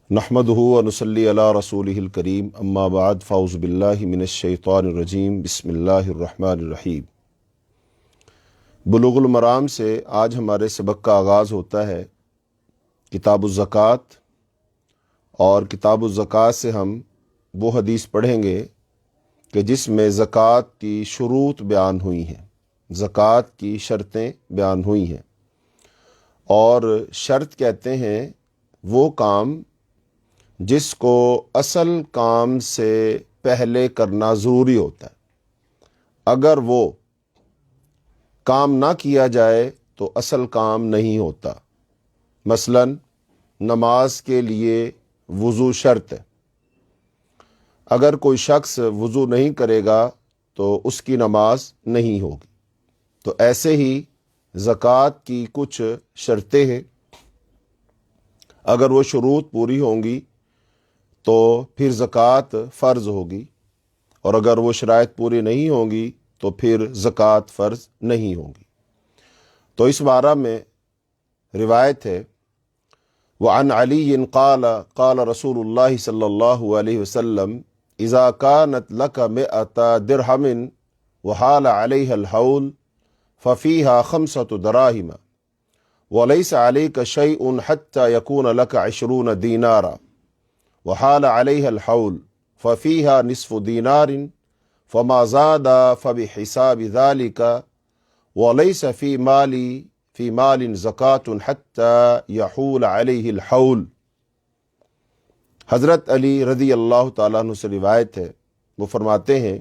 نحمدہ و نصلی علی رسولہ الکریم اما بعد فاعوذ باللہ من الشیطان الرجیم بسم اللہ الرحمن الرحیم۔ بلوغ المرام سے آج ہمارے سبق کا آغاز ہوتا ہے کتاب الزکوٰۃ، اور کتاب الزکوٰۃ سے ہم وہ حدیث پڑھیں گے کہ جس میں زکوٰۃ کی شروط بیان ہوئی ہیں، زکوٰۃ کی شرطیں بیان ہوئی ہیں۔ اور شرط کہتے ہیں وہ کام جس کو اصل کام سے پہلے کرنا ضروری ہوتا ہے، اگر وہ کام نہ کیا جائے تو اصل کام نہیں ہوتا۔ مثلا نماز کے لیے وضو شرط ہے، اگر کوئی شخص وضو نہیں کرے گا تو اس کی نماز نہیں ہوگی۔ تو ایسے ہی زکوٰۃ کی کچھ شرطیں ہیں، اگر وہ شروط پوری ہوں گی تو پھر زکوٰۃ فرض ہوگی، اور اگر وہ شرائط پوری نہیں ہوں گی تو پھر زکوٰۃ فرض نہیں ہوگی۔ تو اس بارہ میں روایت ہے، وعن علی قال قال رسول اللہ صلی اللہ علیہ وسلم اذا كانت لك 100 درہم وحال علیہ الحول ففیہا 5 دراہم وليس عليك شيء حتى يكون لك 20 دینارا وحال عليها الحول ففيها نصف دينار فما زاد فبحساب ذلك وليس في مال زكاة حتى يحول عليه الحول۔ حضرت علی رضی اللہ تعالیٰ عنہ سے روایت ہے، وہ فرماتے ہیں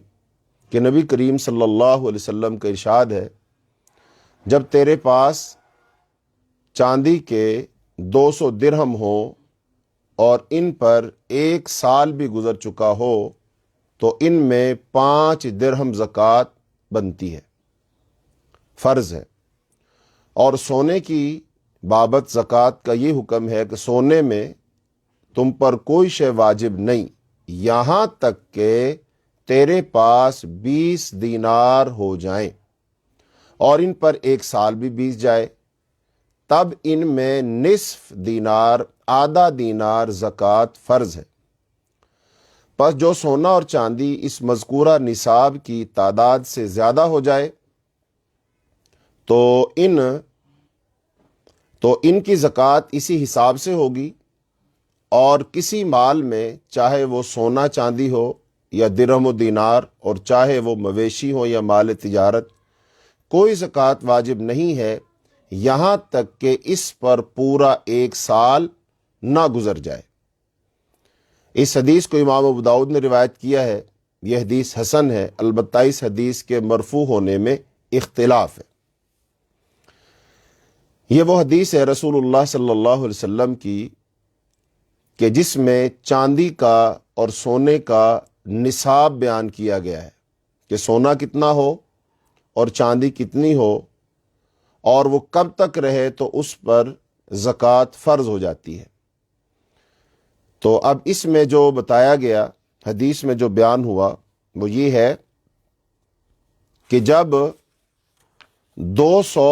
کہ نبی کریم صلی اللہ علیہ وسلم کا ارشاد ہے، جب تیرے پاس چاندی کے 200 درہم ہوں اور ان پر 1 سال بھی گزر چکا ہو تو ان میں 5 درہم زکوٰۃ بنتی ہے، فرض ہے۔ اور سونے کی بابت زکوٰۃ کا یہ حکم ہے کہ سونے میں تم پر کوئی شے واجب نہیں یہاں تک کہ تیرے پاس 20 دینار ہو جائیں اور ان پر 1 سال بھی بیت جائے، تب ان میں نصف دینار، آدھا دینار زکوٰۃ فرض ہے۔ پس جو سونا اور چاندی اس مذکورہ نصاب کی تعداد سے زیادہ ہو جائے تو ان کی زکوٰۃ اسی حساب سے ہوگی، اور کسی مال میں چاہے وہ سونا چاندی ہو یا درہم و دینار، اور چاہے وہ مویشی ہو یا مال تجارت، کوئی زکوٰۃ واجب نہیں ہے یہاں تک کہ اس پر پورا 1 سال نہ گزر جائے۔ اس حدیث کو امام ابو داؤد نے روایت کیا ہے، یہ حدیث حسن ہے، البتہ اس حدیث کے مرفوع ہونے میں اختلاف ہے۔ یہ وہ حدیث ہے رسول اللہ صلی اللہ علیہ وسلم کی کہ جس میں چاندی کا اور سونے کا نصاب بیان کیا گیا ہے کہ سونا کتنا ہو اور چاندی کتنی ہو، اور وہ کب تک رہے تو اس پر زکوٰۃ فرض ہو جاتی ہے۔ تو اب اس میں جو بتایا گیا، حدیث میں جو بیان ہوا، وہ یہ ہے کہ جب 200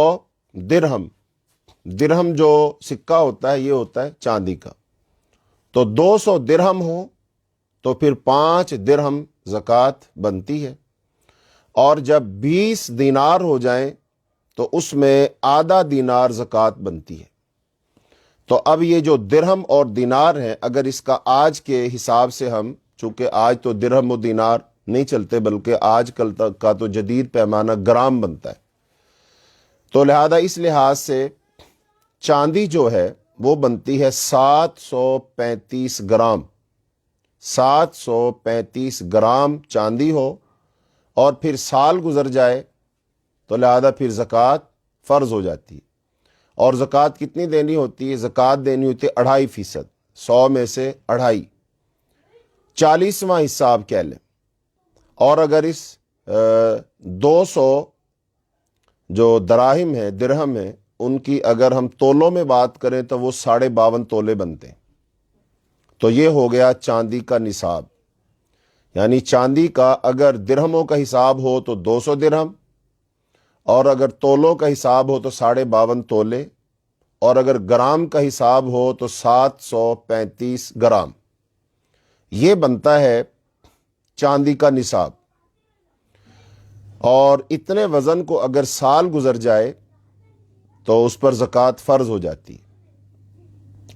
درہم جو سکہ ہوتا ہے یہ ہوتا ہے چاندی کا، تو 200 درہم ہوں تو پھر 5 درہم زکوٰۃ بنتی ہے، اور جب 20 دینار ہو جائیں تو اس میں آدھا دینار زکوٰۃ بنتی ہے۔ تو اب یہ جو درہم اور دینار ہیں، اگر اس کا آج کے حساب سے ہم، چونکہ آج تو درہم و دینار نہیں چلتے بلکہ آج کل تک کا تو جدید پیمانہ گرام بنتا ہے، تو لہذا اس لحاظ سے چاندی جو ہے وہ بنتی ہے 735 گرام، 735 گرام چاندی ہو اور پھر سال گزر جائے تو لہذا پھر زکوٰۃ فرض ہو جاتی ہے۔ اور زکوٰۃ کتنی دینی ہوتی ہے؟ زکوٰۃ دینی ہوتی ہے 2.5%، 100 میں سے 2.5، 40واں حصہ آپ کہہ لیں۔ اور اگر اس 200 جو دراہم ہیں، درہم ہیں، ان کی اگر ہم تولوں میں بات کریں تو وہ 52.5 تولے بنتے ہیں۔ تو یہ ہو گیا چاندی کا نصاب، یعنی چاندی کا اگر درہموں کا حساب ہو تو 200 درہم، اور اگر تولوں کا حساب ہو تو 52.5 تولے، اور اگر گرام کا حساب ہو تو 735 گرام، یہ بنتا ہے چاندی کا نصاب۔ اور اتنے وزن کو اگر سال گزر جائے تو اس پر زکوٰۃ فرض ہو جاتی ہے۔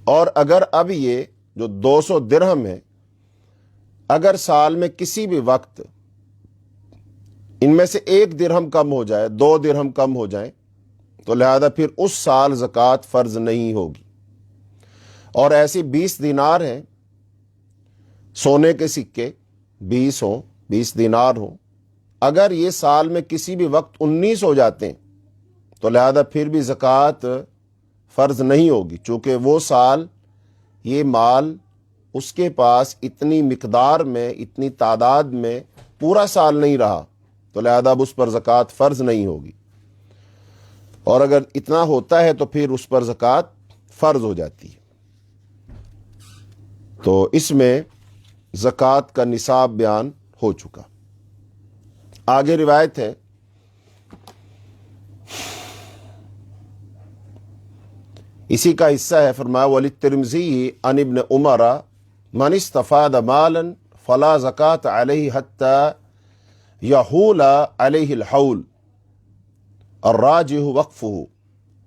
اور اگر اب یہ جو 200 درہم ہے، اگر سال میں کسی بھی وقت ان میں سے 1 درہم کم ہو جائے، 2 درہم کم ہو جائیں، تو لہذا پھر اس سال زکوٰۃ فرض نہیں ہوگی۔ اور ایسی 20 دینار ہیں، سونے کے سکے 20 ہوں، 20 دینار ہوں، اگر یہ سال میں کسی بھی وقت 19 ہو جاتے ہیں تو لہذا پھر بھی زکوٰۃ فرض نہیں ہوگی، چونکہ وہ سال یہ مال اس کے پاس اتنی مقدار میں، اتنی تعداد میں پورا سال نہیں رہا، تو لہذا اب اس پر زکوٰۃ فرض نہیں ہوگی۔ اور اگر اتنا ہوتا ہے تو پھر اس پر زکوٰۃ فرض ہو جاتی ہے۔ تو اس میں زکوٰۃ کا نصاب بیان ہو چکا۔ آگے روایت ہے، اسی کا حصہ ہے، فرمایا وَلِلتِّرْمِذِيِّ عن ابن عمر من استفاد مالا فلا زکوٰۃ علیہ حتی یحول علیہ الحول الراجح وقفہ۔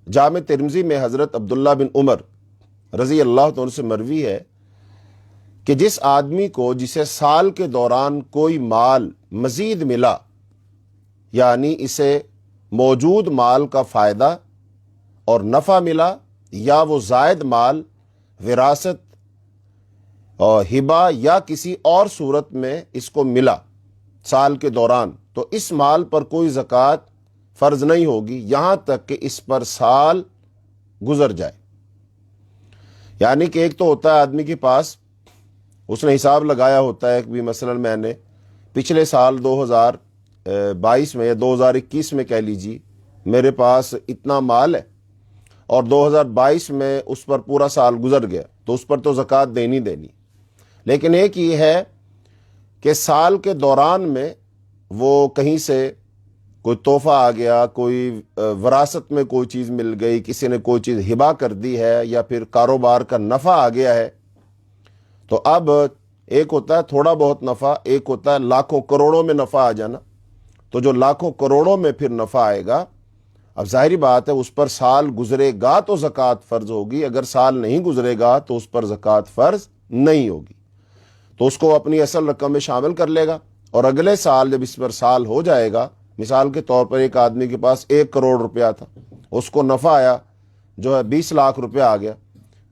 جامع ترمذی میں حضرت عبداللہ بن عمر رضی اللہ عنہ سے مروی ہے کہ جس آدمی کو جسے سال کے دوران کوئی مال مزید ملا، یعنی اسے موجود مال کا فائدہ اور نفع ملا، یا وہ زائد مال وراثت اور ہبہ یا کسی اور صورت میں اس کو ملا سال کے دوران، تو اس مال پر کوئی زکوٰۃ فرض نہیں ہوگی یہاں تک کہ اس پر سال گزر جائے۔ یعنی کہ ایک تو ہوتا ہے آدمی کے پاس، اس نے حساب لگایا ہوتا ہے کہ بھی مثلا میں نے پچھلے سال 2022 میں یا 2021 میں کہہ لیجیے میرے پاس اتنا مال ہے، اور 2022 میں اس پر پورا سال گزر گیا، تو اس پر تو زکوٰۃ دینی۔ لیکن ایک یہ ہے کہ سال کے دوران میں وہ کہیں سے کوئی تحفہ آ گیا، کوئی وراثت میں کوئی چیز مل گئی، کسی نے کوئی چیز ہبہ کر دی ہے، یا پھر کاروبار کا نفع آ گیا ہے، تو اب ایک ہوتا ہے تھوڑا بہت نفع، ایک ہوتا ہے لاکھوں کروڑوں میں نفع آ جانا۔ تو جو لاکھوں کروڑوں میں پھر نفع آئے گا، اب ظاہری بات ہے اس پر سال گزرے گا تو زکوٰۃ فرض ہوگی، اگر سال نہیں گزرے گا تو اس پر زکوٰۃ فرض نہیں ہوگی، تو اس کو اپنی اصل رقم میں شامل کر لے گا۔ اور اگلے سال جب اس پر سال ہو جائے گا، مثال کے طور پر ایک آدمی کے پاس 1 کروڑ روپیہ تھا، اس کو نفع آیا جو ہے 20 لاکھ روپیہ آ گیا،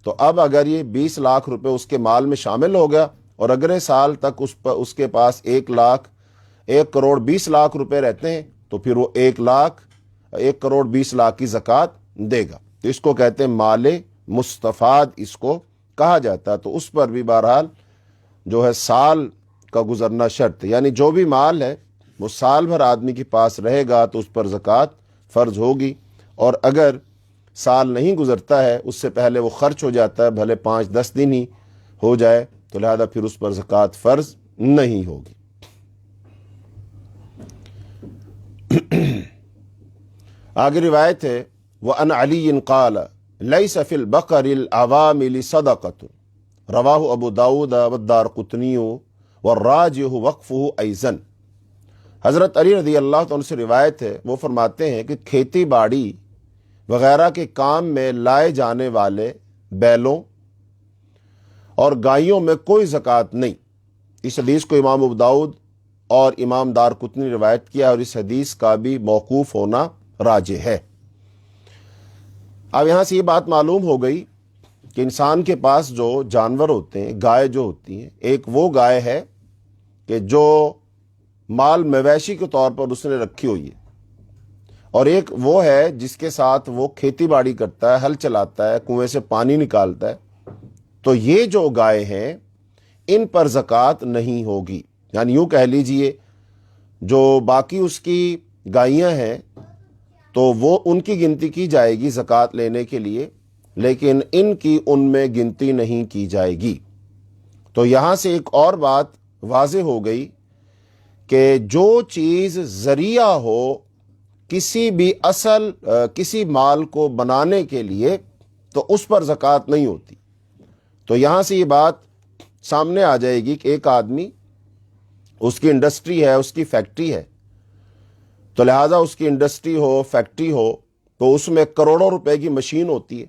تو اب اگر یہ 20 لاکھ روپے اس کے مال میں شامل ہو گیا اور اگلے سال تک اس کے پاس 1 کروڑ 20 لاکھ روپے رہتے ہیں، تو پھر وہ 1 کروڑ 20 لاکھ کی زکوٰۃ دے گا۔ تو اس کو کہتے ہیں مال مستفاد، اس کو کہا جاتا ہے۔ تو اس پر بھی بہرحال جو ہے سال کا گزرنا شرط، یعنی جو بھی مال ہے وہ سال بھر آدمی کے پاس رہے گا تو اس پر زکوٰۃ فرض ہوگی، اور اگر سال نہیں گزرتا ہے، اس سے پہلے وہ خرچ ہو جاتا ہے، بھلے 5-10 دن ہی ہو جائے، تو لہذا پھر اس پر زکوٰۃ فرض نہیں ہوگی۔ آگے روایت ہے، وَأَنْ عَلِيٍّ قَالَ لَيْسَ فِي الْبَقَرِ الْعَوَامِلِ صَدَقَةٌ رواہ ابو داؤد والدارقطنی والراجح وقفہ ایضاً۔ حضرت علی رضی اللہ عنہ سے روایت ہے، وہ فرماتے ہیں کہ کھیتی باڑی وغیرہ کے کام میں لائے جانے والے بیلوں اور گائیوں میں کوئی زکوٰۃ نہیں۔ اس حدیث کو امام ابو داؤد اور امام دارقطنی نے روایت کیا، اور اس حدیث کا بھی موقوف ہونا راجح ہے۔ اب یہاں سے یہ بات معلوم ہو گئی کہ انسان کے پاس جو جانور ہوتے ہیں، گائے جو ہوتی ہیں، ایک وہ گائے ہے کہ جو مال مویشی کے طور پر اس نے رکھی ہوئی ہے، اور ایک وہ ہے جس کے ساتھ وہ کھیتی باڑی کرتا ہے، ہل چلاتا ہے، کنویں سے پانی نکالتا ہے۔ تو یہ جو گائے ہیں ان پر زکوٰۃ نہیں ہوگی، یعنی یوں کہہ لیجئے جو باقی اس کی گائیاں ہیں تو وہ ان کی گنتی کی جائے گی زکوٰۃ لینے کے لیے، لیکن ان کی ان میں گنتی نہیں کی جائے گی۔ تو یہاں سے ایک اور بات واضح ہو گئی کہ جو چیز ذریعہ ہو کسی بھی کسی مال کو بنانے کے لیے، تو اس پر زکوٰۃ نہیں ہوتی۔ تو یہاں سے یہ بات سامنے آ جائے گی کہ ایک آدمی، اس کی انڈسٹری ہے، اس کی فیکٹری ہے، تو لہٰذا اس کی انڈسٹری ہو، فیکٹری ہو، تو اس میں کروڑوں روپے کی مشین ہوتی ہے،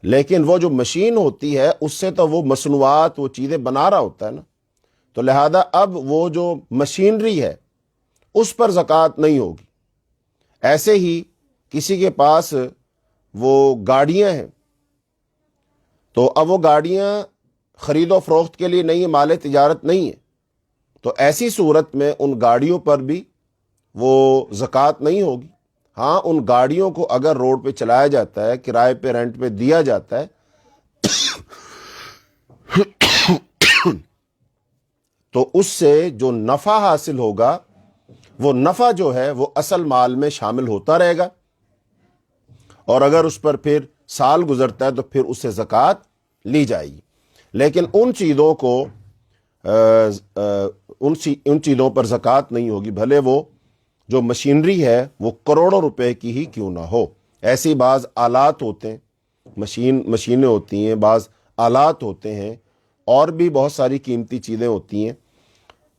لیکن وہ جو مشین ہوتی ہے اس سے تو وہ مصنوعات، وہ چیزیں بنا رہا ہوتا ہے نا، تو لہذا اب وہ جو مشینری ہے اس پر زکوٰۃ نہیں ہوگی۔ ایسے ہی کسی کے پاس وہ گاڑیاں ہیں، تو اب وہ گاڑیاں خرید و فروخت کے لیے نہیں، مال تجارت نہیں ہے، تو ایسی صورت میں ان گاڑیوں پر بھی وہ زکوٰۃ نہیں ہوگی۔ ہاں، ان گاڑیوں کو اگر روڈ پہ چلایا جاتا ہے، کرائے پہ، رینٹ پہ دیا جاتا ہے، تو اس سے جو نفع حاصل ہوگا، وہ نفع جو ہے وہ اصل مال میں شامل ہوتا رہے گا، اور اگر اس پر پھر سال گزرتا ہے تو پھر اس سے زکوٰۃ لی جائے گی۔ لیکن ان چیزوں کو ان چیزوں پر زکوٰۃ نہیں ہوگی، بھلے وہ جو مشینری ہے وہ کروڑوں روپے کی ہی کیوں نہ ہو۔ ایسی بعض آلات ہوتے ہیں، مشینیں ہوتی ہیں، بعض آلات ہوتے ہیں، اور بھی بہت ساری قیمتی چیزیں ہوتی ہیں،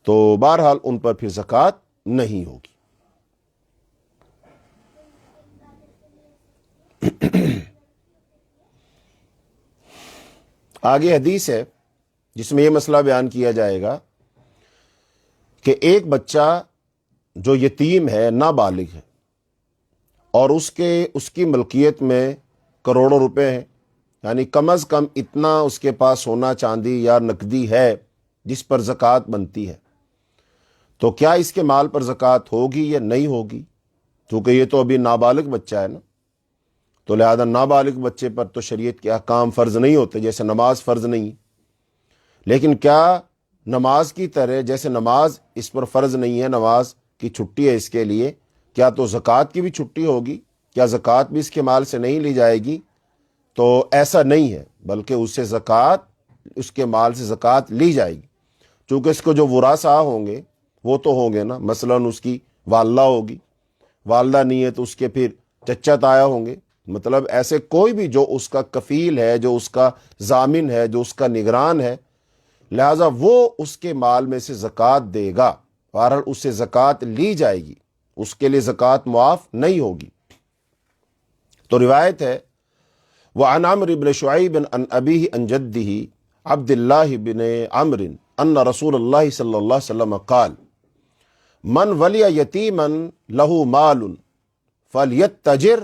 تو بہرحال ان پر پھر زکوٰۃ نہیں ہوگی۔ آگے حدیث ہے جس میں یہ مسئلہ بیان کیا جائے گا کہ ایک بچہ جو یتیم ہے، نابالغ ہے، اور اس کی ملکیت میں کروڑوں روپے ہیں، یعنی کم از کم اتنا اس کے پاس سونا چاندی یا نقدی ہے جس پر زکوٰۃ بنتی ہے، تو کیا اس کے مال پر زکوٰۃ ہوگی یا نہیں ہوگی؟ کیونکہ یہ تو ابھی نابالغ بچہ ہے نا، تو لہذا نابالغ بچے پر تو شریعت کے احکام فرض نہیں ہوتے، جیسے نماز فرض نہیں۔ لیکن کیا نماز کی طرح، جیسے نماز اس پر فرض نہیں ہے، نماز کی چھٹی ہے اس کے لیے، کیا تو زکوٰۃ کی بھی چھٹی ہوگی؟ کیا زکوٰۃ بھی اس کے مال سے نہیں لی جائے گی؟ تو ایسا نہیں ہے، بلکہ اس کے مال سے زکوٰۃ لی جائے گی، چونکہ اس کو جو وراثاء ہوں گے وہ تو ہوں گے نا، مثلاً اس کی والدہ ہوگی، والدہ نہیں ہے تو اس کے پھر چچا تایا ہوں گے، مطلب ایسے کوئی بھی جو اس کا کفیل ہے، جو اس کا ضامن ہے، جو اس کا نگران ہے، لہذا وہ اس کے مال میں سے زکوٰۃ دے گا، بہرحال اس سے زکوٰۃ لی جائے گی، اس کے لیے زکوٰۃ معاف نہیں ہوگی۔ تو روایت ہے، وعن عمرو بن شعیب عن ابیہ عن جدہ عبد اللہ بن عمرو ان رسول اللہ صلی اللہ علیہ وسلم قال من ولی یتیما لہ مال فلیتجر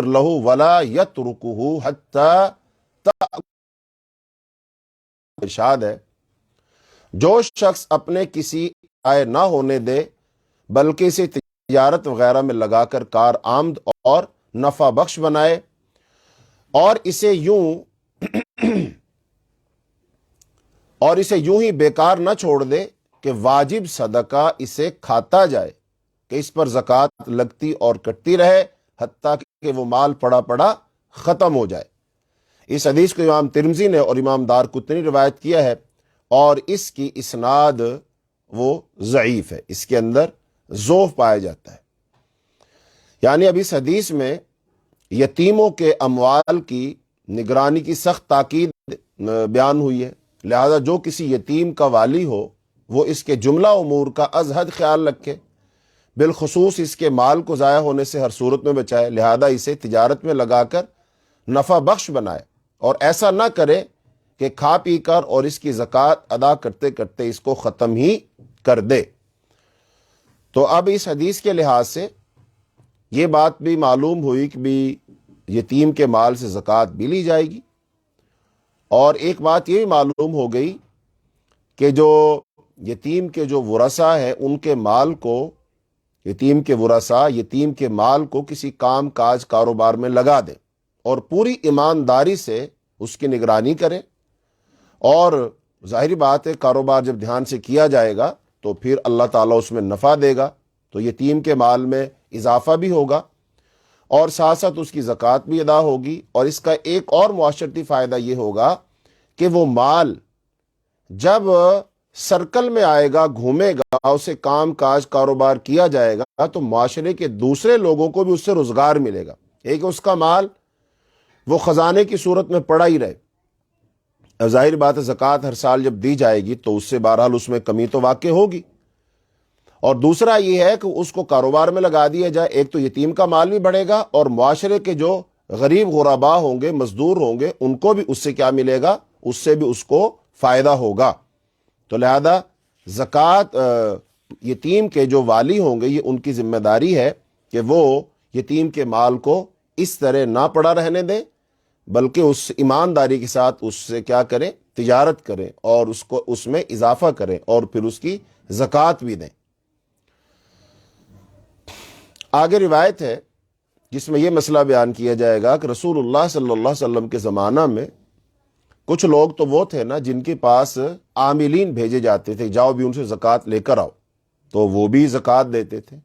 لہ ولا یترکہ حتی، ارشاد ہے، جو شخص اپنے کسی آئے نہ ہونے دے بلکہ اسے تجارت وغیرہ میں لگا کر کار آمد اور نفع بخش بنائے، اور اسے یوں ہی بیکار نہ چھوڑ دے کہ واجب صدقہ اسے کھاتا جائے، کہ اس پر زکوٰۃ لگتی اور کٹتی رہے حتیٰ کہ وہ مال پڑا پڑا ختم ہو جائے۔ اس حدیث کو امام ترمذی نے اور امام دارقطنی روایت کیا ہے، اور اس کی اسناد وہ ضعیف ہے، اس کے اندر ضعف پایا جاتا ہے۔ یعنی اب اس حدیث میں یتیموں کے اموال کی نگرانی کی سخت تاکید بیان ہوئی ہے، لہذا جو کسی یتیم کا والی ہو وہ اس کے جملہ امور کا از حد خیال رکھے، بالخصوص اس کے مال کو ضائع ہونے سے ہر صورت میں بچائے، لہذا اسے تجارت میں لگا کر نفع بخش بنائے، اور ایسا نہ کرے کہ کھا پی کر اور اس کی زکوٰۃ ادا کرتے کرتے اس کو ختم ہی کر دے۔ تو اب اس حدیث کے لحاظ سے یہ بات بھی معلوم ہوئی کہ بھی یتیم کے مال سے زکوٰۃ بھی لی جائے گی، اور ایک بات یہ بھی معلوم ہو گئی کہ جو یتیم کے جو ورثاء ہیں ان کے مال کو، یتیم کے مال کو کسی کام کاج کاروبار میں لگا دیں، اور پوری ایمانداری سے اس کی نگرانی کریں، اور ظاہری بات ہے کاروبار جب دھیان سے کیا جائے گا تو پھر اللہ تعالیٰ اس میں نفع دے گا، تو یتیم کے مال میں اضافہ بھی ہوگا، اور ساتھ ساتھ اس کی زکوٰۃ بھی ادا ہوگی، اور اس کا ایک اور معاشرتی فائدہ یہ ہوگا کہ وہ مال جب سرکل میں آئے گا، گھومے گا، اسے کام کاج کاروبار کیا جائے گا، تو معاشرے کے دوسرے لوگوں کو بھی اس سے روزگار ملے گا۔ ایک اس کا مال وہ خزانے کی صورت میں پڑا ہی رہے۔ اب ظاہر بات ہے زکوٰۃ ہر سال جب دی جائے گی تو اس سے بہرحال اس میں کمی تو واقع ہوگی، اور دوسرا یہ ہے کہ اس کو کاروبار میں لگا دیا جائے، ایک تو یتیم کا مال بھی بڑھے گا اور معاشرے کے جو غریب غربا ہوں گے، مزدور ہوں گے، ان کو بھی اس سے کیا ملے گا؟ اس سے بھی اس کو فائدہ ہوگا۔ تو لہذا زکوٰۃ یتیم کے جو والی ہوں گے، یہ ان کی ذمہ داری ہے کہ وہ یتیم کے مال کو اس طرح نہ پڑا رہنے دیں، بلکہ اس ایمانداری کے ساتھ اس سے کیا کریں؟ تجارت کریں اور اس کو اس میں اضافہ کریں اور پھر اس کی زکوٰۃ بھی دیں۔ آگے روایت ہے جس میں یہ مسئلہ بیان کیا جائے گا کہ رسول اللہ صلی اللہ علیہ وسلم کے زمانہ میں کچھ لوگ تو وہ تھے نا جن کے پاس عاملین بھیجے جاتے تھے، جاؤ بھی ان سے زکوٰۃ لے کر آؤ، تو وہ بھی زکوٰۃ دیتے تھے۔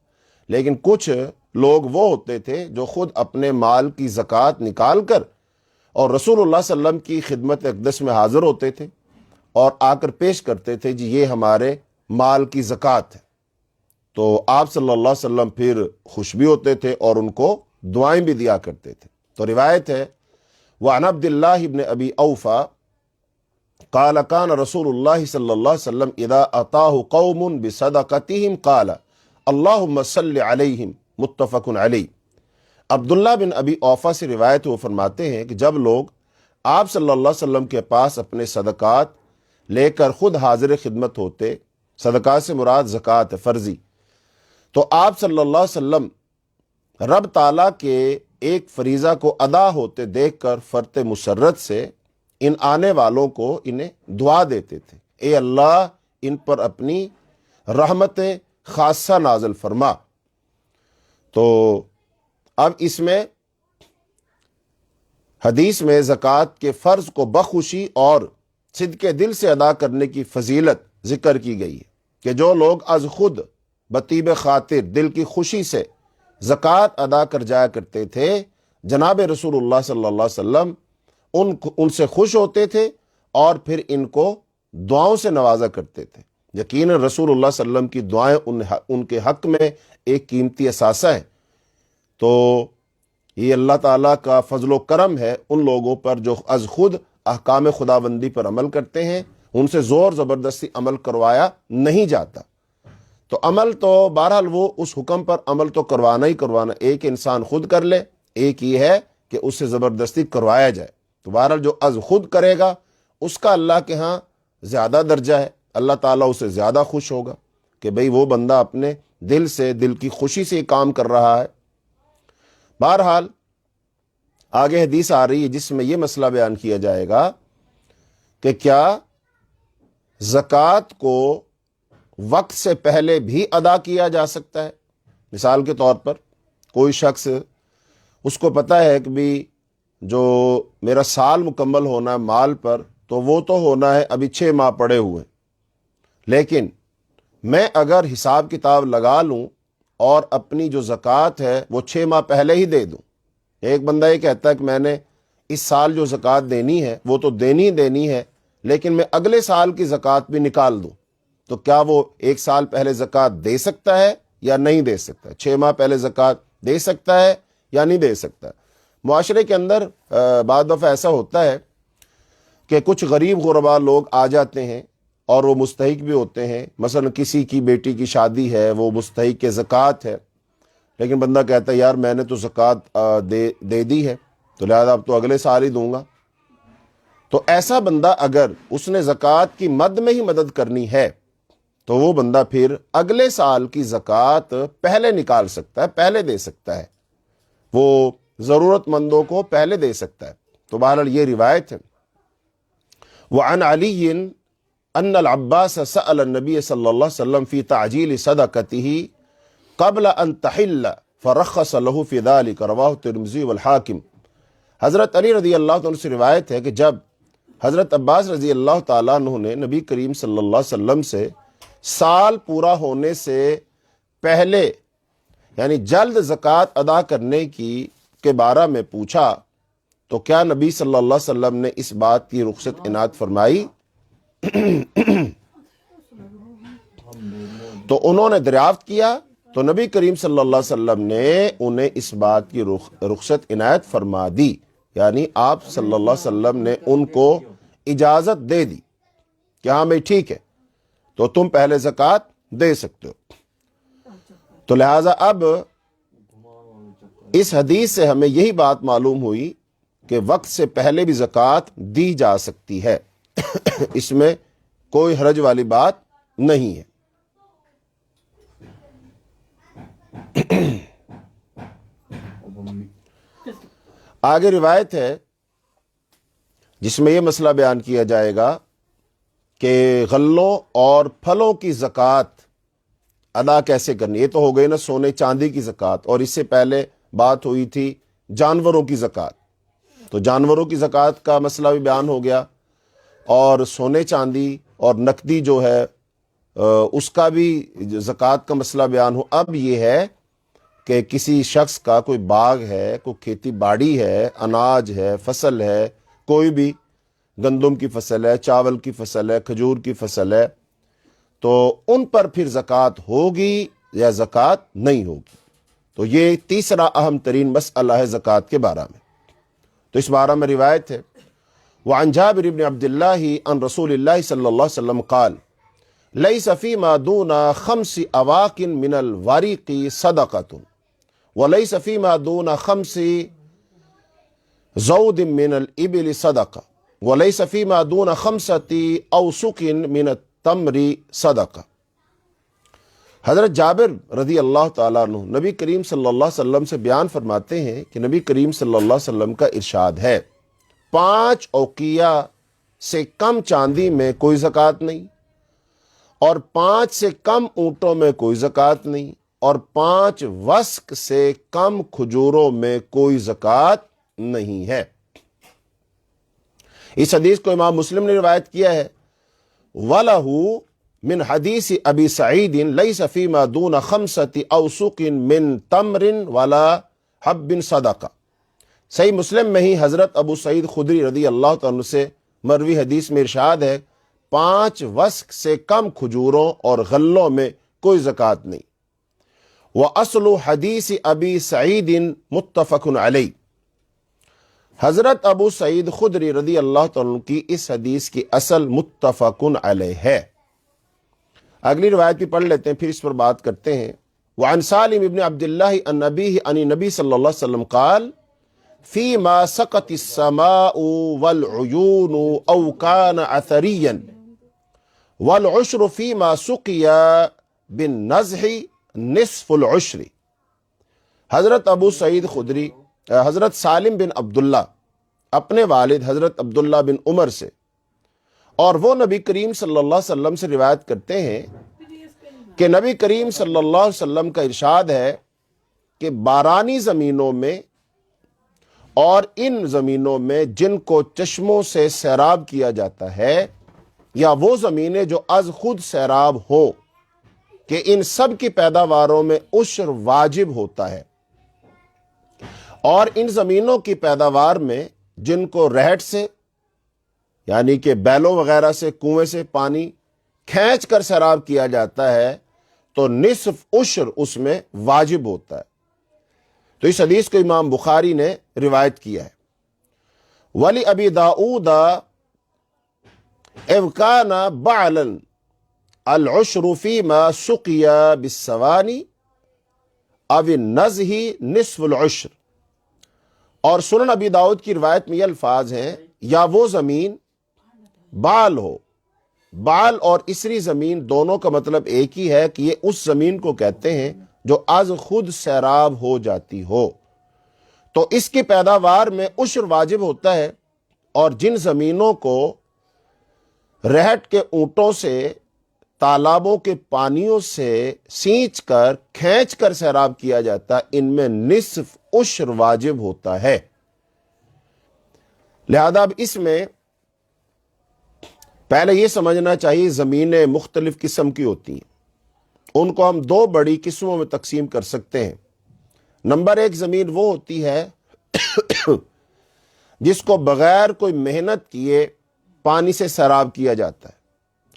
لیکن کچھ لوگ وہ ہوتے تھے جو خود اپنے مال کی زکوٰۃ نکال کر اور رسول اللہ صلی اللہ علیہ وسلم کی خدمت اقدس میں حاضر ہوتے تھے اور آ کر پیش کرتے تھے، جی یہ ہمارے مال کی زکوٰۃ ہے۔ تو آپ صلی اللہ علیہ وسلم پھر خوش بھی ہوتے تھے اور ان کو دعائیں بھی دیا کرتے تھے۔ تو روایت ہے وعن عبد اللہ ابن ابی اوفا قال كان رسول اللہ صلی اللہ علیہ وسلم اذا اتاه قوم بصدقتهم قال اللهم صل علیہم، متفق علیہ۔ عبداللہ بن ابی اوفا سے روایت وہ فرماتے ہیں کہ جب لوگ آپ صلی اللہ علیہ وسلم کے پاس اپنے صدقات لے کر خود حاضر خدمت ہوتے، صدقات سے مراد زکوٰۃ فرضی، تو آپ صلی اللہ علیہ وسلم رب تعالیٰ کے ایک فریضہ کو ادا ہوتے دیکھ کر فرط مسرت سے ان آنے والوں کو انہیں دعا دیتے تھے، اے اللہ ان پر اپنی رحمت خاصہ نازل فرما۔ تو اب اس میں حدیث میں زکوٰۃ کے فرض کو بخوشی اور صدقے دل سے ادا کرنے کی فضیلت ذکر کی گئی ہے کہ جو لوگ از خود بطیب خاطر دل کی خوشی سے زکوٰۃ ادا کر جایا کرتے تھے، جناب رسول اللہ صلی اللہ علیہ وسلم ان سے خوش ہوتے تھے اور پھر ان کو دعاؤں سے نوازا کرتے تھے۔ یقیناً رسول اللہ صلی اللہ علیہ وسلم کی دعائیں ان کے حق میں ایک قیمتی اثاثہ ہے۔ تو یہ اللہ تعالیٰ کا فضل و کرم ہے ان لوگوں پر جو از خود احکام خداوندی پر عمل کرتے ہیں، ان سے زور زبردستی عمل کروایا نہیں جاتا۔ تو عمل تو بہرحال وہ اس حکم پر عمل تو کروانا ہی کروانا، ایک انسان خود کر لے، ایک یہ ہے کہ اس سے زبردستی کروایا جائے۔ تو بہرحال جو از خود کرے گا اس کا اللہ کے ہاں زیادہ درجہ ہے، اللہ تعالیٰ اسے زیادہ خوش ہوگا کہ بھئی وہ بندہ اپنے دل سے، دل کی خوشی سے کام کر رہا ہے۔ بہرحال آگے حدیث آ رہی ہے جس میں یہ مسئلہ بیان کیا جائے گا کہ کیا زکوٰۃ کو وقت سے پہلے بھی ادا کیا جا سکتا ہے؟ مثال کے طور پر کوئی شخص اس کو پتہ ہے کہ بھی جو میرا سال مکمل ہونا ہے مال پر، تو وہ تو ہونا ہے ابھی 6 ماہ پڑے ہوئے، لیکن میں اگر حساب کتاب لگا لوں اور اپنی جو زکوٰۃ ہے وہ 6 ماہ پہلے ہی دے دوں۔ ایک بندہ یہ کہتا ہے کہ میں نے اس سال جو زکوٰۃ دینی ہے وہ تو دینی ہے، لیکن میں اگلے سال کی زکوٰۃ بھی نکال دوں، تو کیا وہ 1 سال پہلے زکوٰۃ دے سکتا ہے یا نہیں دے سکتا؟ 6 ماہ پہلے زکوٰۃ دے سکتا ہے یا نہیں دے سکتا؟ معاشرے کے اندر بعض دفعہ ایسا ہوتا ہے کہ کچھ غریب غربا لوگ آ جاتے ہیں اور وہ مستحق بھی ہوتے ہیں، مثلا کسی کی بیٹی کی شادی ہے، وہ مستحق کے زکوٰۃ ہے، لیکن بندہ کہتا ہے یار میں نے تو زکوٰۃ دے دی ہے، تو لہذا اب تو اگلے سال ہی دوں گا۔ تو ایسا بندہ اگر اس نے زکوٰۃ کی مد میں ہی مدد کرنی ہے تو وہ بندہ پھر اگلے سال کی زکوٰۃ پہلے نکال سکتا ہے، پہلے دے سکتا ہے، وہ ضرورت مندوں کو پہلے دے سکتا ہے۔ تو بہرحال یہ روایت ہے۔ وعن علی ان العباس سأل النبی صلی اللہ علیہ وسلم فی تعجیل صدقته قبل ان تحل فرخص له فی ذلك، رواہ ترمذی والحاکم۔ حضرت علی رضی اللہ عنہ سے روایت ہے کہ جب حضرت عباس رضی اللہ تعالیٰ عنہ نے نبی کریم صلی اللہ علیہ وسلم سے سال پورا ہونے سے پہلے یعنی جلد زکوٰۃ ادا کرنے کے بارے میں پوچھا تو کیا نبی صلی اللہ علیہ وسلم نے اس بات کی رخصت عنایت فرمائی؟ تو انہوں نے دریافت کیا تو نبی کریم صلی اللہ علیہ وسلم نے انہیں اس بات کی رخصت عنایت فرما دی، یعنی آپ صلی اللہ علیہ وسلم نے ان کو اجازت دے دی کہ ہاں بھائی ٹھیک ہے تو تم پہلے زکوٰۃ دے سکتے ہو. تو لہٰذا اب اس حدیث سے ہمیں یہی بات معلوم ہوئی کہ وقت سے پہلے بھی زکوٰۃ دی جا سکتی ہے. اس میں کوئی حرج والی بات نہیں ہے. آگے روایت ہے جس میں یہ مسئلہ بیان کیا جائے گا کہ غلوں اور پھلوں کی زکوٰۃ ادا کیسے کرنی. یہ تو ہو گئی نا سونے چاندی کی زکوٰۃ, اور اس سے پہلے بات ہوئی تھی جانوروں کی زکوٰۃ. تو جانوروں کی زکوٰۃ کا مسئلہ بھی بیان ہو گیا, اور سونے چاندی اور نقدی جو ہے اس کا بھی زکوٰۃ کا مسئلہ بیان ہو. اب یہ ہے کہ کسی شخص کا کوئی باغ ہے, کوئی کھیتی باڑی ہے, اناج ہے, فصل ہے, کوئی بھی گندم کی فصل ہے, چاول کی فصل ہے, کھجور کی فصل ہے, تو ان پر پھر زکوٰۃ ہوگی یا زکوٰۃ نہیں ہوگی. تو یہ تیسرا اہم ترین مسئلہ ہے زکوٰۃ کے بارے میں. تو اس بارے میں روایت ہے وعن جابر بن عبد الله عن رسول الله صلی اللہ علیہ وسلم قال ليس فيما دون 5 أواق من الورق صدقة وليس فيما دون 5 زود من الإبل صدقة وليس فيما دون 5 أوسق من التمر صدقة. حضرت جابر رضی اللہ تعالیٰ عنہ نبی کریم صلی اللہ علیہ وسلم سے بیان فرماتے ہیں کہ نبی کریم صلی اللہ علیہ وسلم کا ارشاد ہے 5 اوقیہ سے کم چاندی میں کوئی زکوٰۃ نہیں, اور 5 سے کم اونٹوں میں کوئی زکوٰۃ نہیں, اور 5 وسق سے کم کھجوروں میں کوئی زکوٰۃ نہیں ہے. اس حدیث کو امام مسلم نے روایت کیا ہے. وَلَهُ من حدیث ابی سعید لیس فیما دون 5 اوسق من تمر ولا حب صدقہ. صحیح مسلم میں ہی حضرت ابو سعید خدری رضی اللہ تعالیٰ سے مروی حدیث میں ارشاد ہے 5 وسق سے کم کھجوروں اور غلوں میں کوئی زکوٰۃ نہیں. وَأَصْلُ حدیث ابی سعید متفق علیہ. حضرت ابو سعید خدری رضی اللہ تعالیٰ کی اس حدیث کی اصل متفق علیہ ہے. اگلی روایت بھی پڑھ لیتے ہیں پھر اس پر بات کرتے ہیں. وعن سالم ابن عبد الله عن نبیہ عن نبی صلی اللہ علیہ وسلم قال فيما سقط السماء والعيون او كان عثريا والعشر فيما سقي بالنزح نصف العشر. حضرت ابو سعید خدری حضرت سالم بن عبداللہ اپنے والد حضرت عبداللہ بن عمر سے, اور وہ نبی کریم صلی اللہ علیہ وسلم سے روایت کرتے ہیں کہ نبی کریم صلی اللہ علیہ وسلم کا ارشاد ہے کہ بارانی زمینوں میں اور ان زمینوں میں جن کو چشموں سے سیراب کیا جاتا ہے, یا وہ زمینیں جو از خود سیراب ہو, کہ ان سب کی پیداواروں میں عشر واجب ہوتا ہے. اور ان زمینوں کی پیداوار میں جن کو رہٹ سے یعنی کہ بیلوں وغیرہ سے کنویں سے پانی کھینچ کر سیراب کیا جاتا ہے تو نصف عشر اس میں واجب ہوتا ہے. تو اس حدیث کو امام بخاری نے روایت کیا ہے. ولی ابی داؤد اذ کان بعلا العشر فیما سقی بالسوانی او النزح نصف العشر. اور سنن ابی داؤد کی روایت میں یہ الفاظ ہیں یا وہ زمین بال ہو. بال اور اسری زمین دونوں کا مطلب ایک ہی ہے کہ یہ اس زمین کو کہتے ہیں جو از خود سیراب ہو جاتی ہو, تو اس کی پیداوار میں عشر واجب ہوتا ہے. اور جن زمینوں کو رہٹ کے اونٹوں سے تالابوں کے پانیوں سے سینچ کر کھینچ کر سیراب کیا جاتا ہے ان میں نصف عشر واجب ہوتا ہے. لہذا اب اس میں پہلے یہ سمجھنا چاہیے زمینیں مختلف قسم کی ہوتی ہیں. ان کو ہم 2 بڑی قسموں میں تقسیم کر سکتے ہیں. نمبر 1 زمین وہ ہوتی ہے جس کو بغیر کوئی محنت کیے پانی سے سیراب کیا جاتا ہے,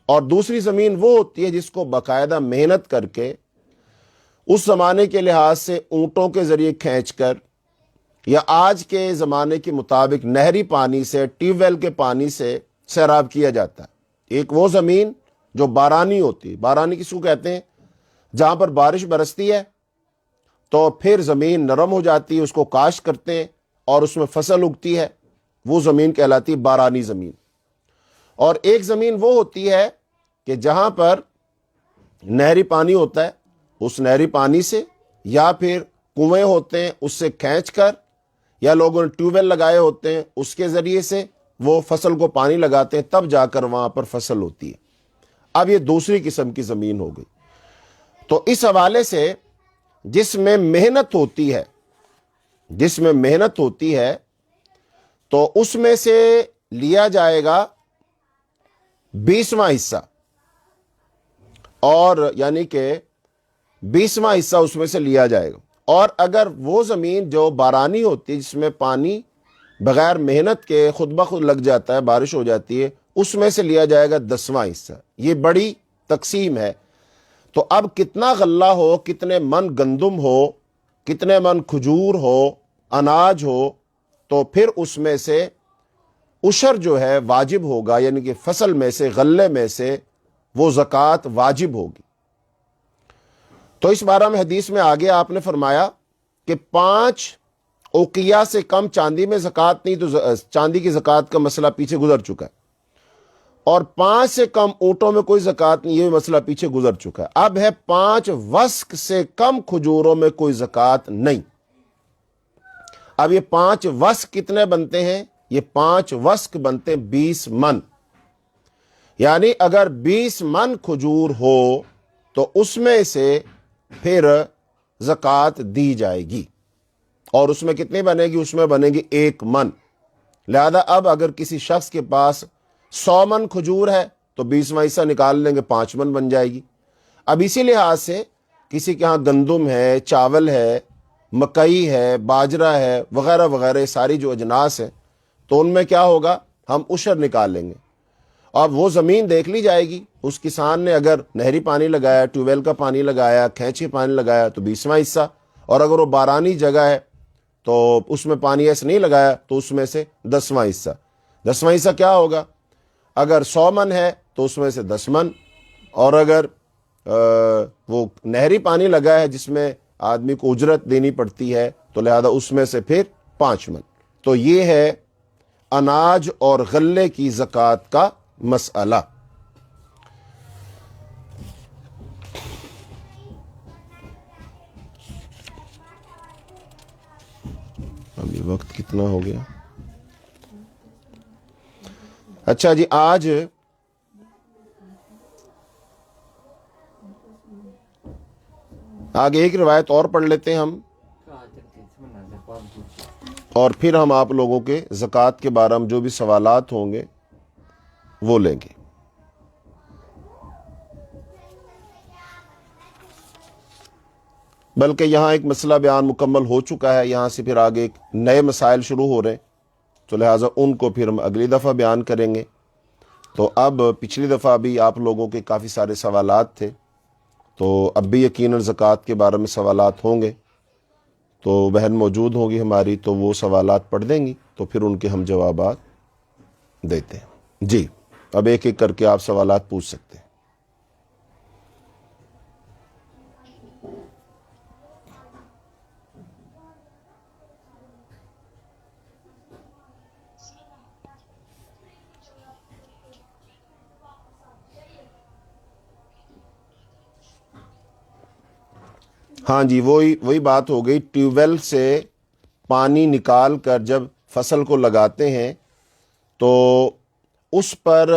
اور دوسری زمین وہ ہوتی ہے جس کو باقاعدہ محنت کر کے اس زمانے کے لحاظ سے اونٹوں کے ذریعے کھینچ کر یا آج کے زمانے کے مطابق نہری پانی سے، ٹیوب ویل کے پانی سے سیراب کیا جاتا ہے۔ ایک وہ زمین جو بارانی ہوتی ہے، بارانی کس کو کہتے ہیں؟ جہاں پر بارش برستی ہے تو پھر زمین نرم ہو جاتی ہے، اس کو کاشت کرتے ہیں اور اس میں فصل اگتی ہے، وہ زمین کہلاتی ہے بارانی زمین۔ اور ایک زمین وہ ہوتی ہے کہ جہاں پر نہری پانی ہوتا ہے، اس نہری پانی سے یا پھر کنویں ہوتے ہیں اس سے کھینچ کر، یا لوگوں نے ٹیوب ویل لگائے ہوتے ہیں اس کے ذریعے سے وہ فصل کو پانی لگاتے ہیں، تب جا کر وہاں پر فصل ہوتی ہے۔ اب یہ دوسری قسم کی زمین ہو گئی۔ تو اس حوالے سے جس میں محنت ہوتی ہے، جس میں محنت ہوتی ہے تو اس میں سے لیا جائے گا 20واں حصہ، اور یعنی کہ 20واں حصہ اس میں سے لیا جائے گا۔ اور اگر وہ زمین جو بارانی ہوتی ہے، جس میں پانی بغیر محنت کے خود بخود لگ جاتا ہے، بارش ہو جاتی ہے، اس میں سے لیا جائے گا 10واں حصہ۔ یہ بڑی تقسیم ہے۔ تو اب کتنا غلہ ہو، کتنے من گندم ہو، کتنے من کھجور ہو، اناج ہو، تو پھر اس میں سے عشر جو ہے واجب ہوگا، یعنی کہ فصل میں سے، غلے میں سے وہ زکوٰۃ واجب ہوگی۔ تو اس بارہ میں حدیث میں آگے آپ نے فرمایا کہ 5 اوقیہ سے کم چاندی میں زکوٰۃ نہیں، تو چاندی کی زکوٰۃ کا مسئلہ پیچھے گزر چکا ہے، اور 5 سے کم اونٹوں میں کوئی زکوٰۃ نہیں، یہ بھی مسئلہ پیچھے گزر چکا ہے۔ اب ہے 5 وسق سے کم کھجوروں میں کوئی زکوٰۃ نہیں۔ اب یہ 5 وسق کتنے بنتے ہیں؟ یہ 5 وسق بنتے ہیں 20 من۔ یعنی اگر 20 من کھجور ہو تو اس میں سے پھر زکوٰۃ دی جائے گی، اور اس میں کتنی بنے گی؟ اس میں بنے گی 1 من۔ لہذا اب اگر کسی شخص کے پاس 100 من کھجور ہے تو 20واں حصہ نکال لیں گے، 5 من بن جائے گی۔ اب اسی لحاظ سے کسی کے ہاں گندم ہے، چاول ہے، مکئی ہے، باجرہ ہے، وغیرہ وغیرہ ساری جو اجناس ہیں، تو ان میں کیا ہوگا؟ ہم عشر نکال لیں گے۔ اب وہ زمین دیکھ لی جائے گی، اس کسان نے اگر نہری پانی لگایا، ٹیوب ویل کا پانی لگایا، کھینچ کے پانی لگایا تو 20واں حصہ، اور اگر وہ بارانی جگہ ہے تو اس میں پانی ایسے نہیں لگایا تو اس میں سے 10واں حصہ۔ 10واں حصہ کیا ہوگا؟ اگر 100 من ہے تو اس میں سے 10 من، اور اگر وہ نہری پانی لگا ہے جس میں آدمی کو اجرت دینی پڑتی ہے تو لہذا اس میں سے پھر 5 من۔ تو یہ ہے اناج اور غلے کی زکوٰۃ کا مسئلہ۔ اب یہ وقت کتنا ہو گیا؟ اچھا جی، آج آگے ایک روایت اور پڑھ لیتے ہیں ہم، اور پھر ہم آپ لوگوں کے زکوٰۃ کے بارے میں جو بھی سوالات ہوں گے وہ لیں گے۔ بلکہ یہاں ایک مسئلہ بیان مکمل ہو چکا ہے، یہاں سے پھر آگے ایک نئے مسائل شروع ہو رہے ہیں، تو لہٰذا ان کو پھر ہم اگلی دفعہ بیان کریں گے۔ تو اب پچھلی دفعہ بھی آپ لوگوں کے کافی سارے سوالات تھے، تو اب بھی یقیناً زکوٰۃ کے بارے میں سوالات ہوں گے، تو بہن موجود ہوگی ہماری تو وہ سوالات پڑھ دیں گی، تو پھر ان کے ہم جوابات دیتے ہیں۔ جی، اب ایک ایک کر کے آپ سوالات پوچھ سکتے ہیں۔ ہاں جی، وہی بات ہو گئی، ٹیوب ویل سے پانی نکال کر جب فصل کو لگاتے ہیں تو اس پر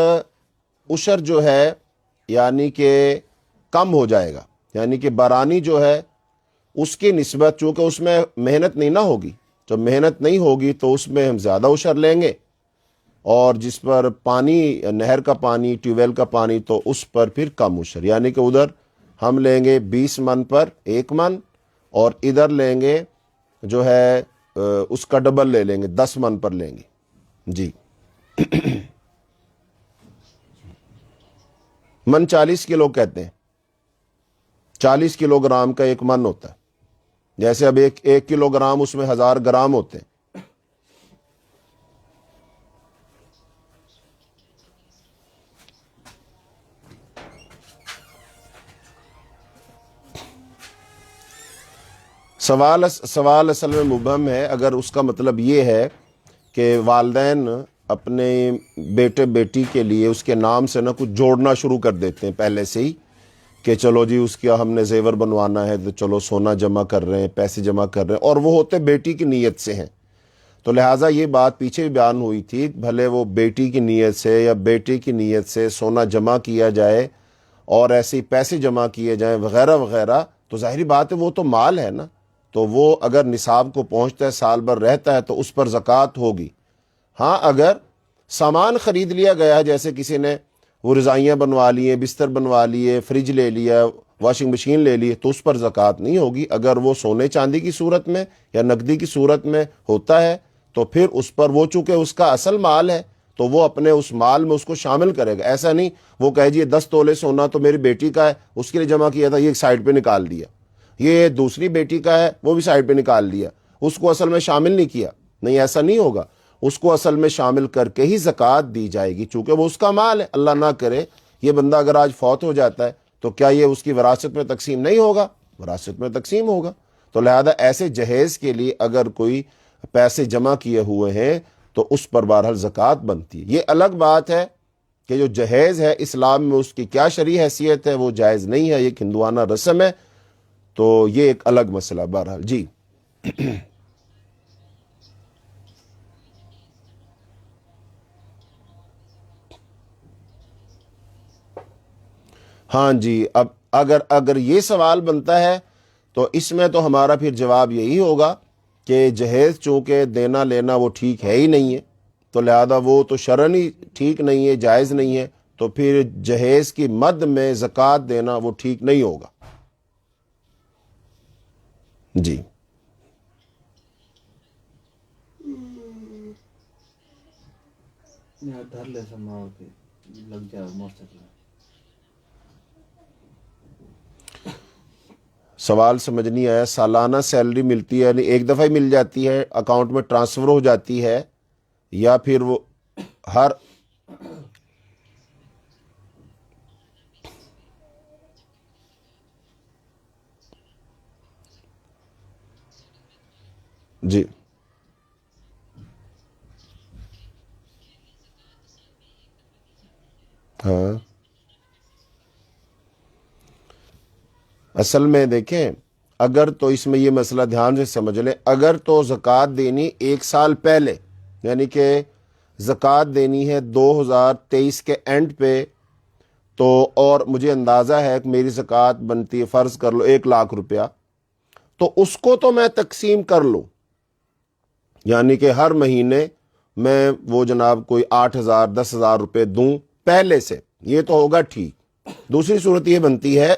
عشر جو ہے یعنی کہ کم ہو جائے گا، یعنی کہ بارانی جو ہے اس کی نسبت، چونکہ اس میں محنت نہیں نہ ہوگی، جب محنت نہیں ہوگی تو اس میں ہم زیادہ عشر لیں گے، اور جس پر پانی، نہر کا پانی، ٹیوب ویل کا پانی، تو اس پر پھر کم عشر، یعنی کہ ادھر ہم لیں گے 20 من پر 1 من، اور ادھر لیں گے جو ہے اس کا ڈبل لے لیں گے، 10 من پر لیں گے۔ جی، من 40 کلو کہتے ہیں، 40 کلو گرام کا 1 من ہوتا ہے۔ جیسے اب ایک کلو گرام اس میں 1000 گرام ہوتے ہیں. سوال اصل میں مبہم ہے. اگر اس کا مطلب یہ ہے کہ والدین اپنے بیٹے بیٹی کے لیے اس کے نام سے نہ کچھ جوڑنا شروع کر دیتے ہیں پہلے سے ہی کہ چلو جی اس کا ہم نے زیور بنوانا ہے تو چلو سونا جمع کر رہے ہیں، پیسے جمع کر رہے ہیں، اور وہ ہوتے بیٹی کی نیت سے ہیں. تو لہٰذا یہ بات پیچھے بھی بیان ہوئی تھی، بھلے وہ بیٹی کی نیت سے یا بیٹے کی نیت سے سونا جمع کیا جائے اور ایسے ہی پیسے جمع کیے جائیں وغیرہ وغیرہ، تو ظاہری بات ہے وہ تو مال ہے نا. تو وہ اگر نصاب کو پہنچتا ہے، سال بھر رہتا ہے، تو اس پر زکوٰۃ ہوگی. ہاں اگر سامان خرید لیا گیا ہے، جیسے کسی نے وہ رضائیاں بنوا لیے، بستر بنوا لیے، فریج لے لیا، واشنگ مشین لے لی، تو اس پر زکوٰۃ نہیں ہوگی. اگر وہ سونے چاندی کی صورت میں یا نقدی کی صورت میں ہوتا ہے تو پھر اس پر وہ چونکہ اس کا اصل مال ہے تو وہ اپنے اس مال میں اس کو شامل کرے گا. ایسا نہیں وہ کہے جی 10 تولے سونا تو میری بیٹی کا ہے، اس کے لیے جمع کیا تھا، یہ ایک سائڈ پہ نکال دیا. یہ دوسری بیٹی کا ہے، وہ بھی سائڈ پہ نکال دیا، اس کو اصل میں شامل نہیں کیا. نہیں، ایسا نہیں ہوگا. اس کو اصل میں شامل کر کے ہی زکوٰۃ دی جائے گی، چونکہ وہ اس کا مال ہے. اللہ نہ کرے یہ بندہ اگر آج فوت ہو جاتا ہے تو کیا یہ اس کی وراثت میں تقسیم نہیں ہوگا؟ وراثت میں تقسیم ہوگا. تو لہذا ایسے جہیز کے لیے اگر کوئی پیسے جمع کیے ہوئے ہیں تو اس پر بہرحال زکوٰۃ بنتی ہے. یہ الگ بات ہے کہ جو جہیز ہے اسلام میں اس کی کیا شرعی حیثیت ہے، وہ جائز نہیں ہے، یہ ایک ہندوانہ رسم ہے. تو یہ ایک الگ مسئلہ. بہرحال جی ہاں جی. اب اگر یہ سوال بنتا ہے تو اس میں تو ہمارا پھر جواب یہی ہوگا کہ جہیز چونکہ دینا لینا وہ ٹھیک ہے ہی نہیں ہے، تو لہذا وہ تو شرعن ہی ٹھیک نہیں ہے، جائز نہیں ہے، تو پھر جہیز کی مد میں زکوٰۃ دینا وہ ٹھیک نہیں ہوگا. جی سوال سمجھ نہیں آیا. سالانہ سیلری ملتی ہے، یعنی ایک دفعہ ہی مل جاتی ہے، اکاؤنٹ میں ٹرانسفر ہو جاتی ہے، یا پھر وہ ہر جی ہاں اصل میں دیکھیں، اگر تو اس میں یہ مسئلہ دھیان سے سمجھ لیں، اگر تو زکوٰۃ دینی 1 سال پہلے، یعنی کہ زکوٰۃ دینی ہے 2023 کے اینڈ پہ، تو اور مجھے اندازہ ہے کہ میری زکوٰۃ بنتی ہے، فرض کر لو 1 لاکھ روپیہ، تو اس کو تو میں تقسیم کر لوں، یعنی کہ ہر مہینے میں وہ جناب کوئی 8,000 10,000 روپے دوں پہلے سے، یہ تو ہوگا ٹھیک. دوسری صورت یہ بنتی ہے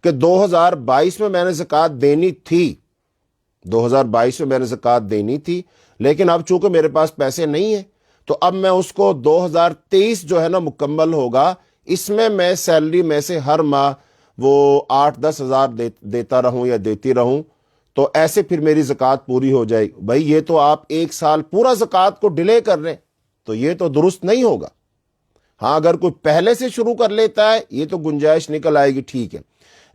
کہ 2022 میں نے زکوٰۃ دینی تھی، 2022 میں میں نے زکوٰۃ دینی تھی، لیکن اب چونکہ میرے پاس پیسے نہیں ہیں تو اب میں اس کو 2023 جو ہے نا مکمل ہوگا، اس میں سیلری میں سے ہر ماہ وہ 8-10 ہزار دیتا رہوں یا دیتی رہوں، تو ایسے پھر میری زکوٰۃ پوری ہو جائے گی. بھائی یہ تو آپ 1 سال پورا زکوٰۃ کو ڈیلے کر رہے ہیں، تو یہ تو درست نہیں ہوگا. ہاں اگر کوئی پہلے سے شروع کر لیتا ہے یہ تو گنجائش نکل آئے گی، ٹھیک ہے،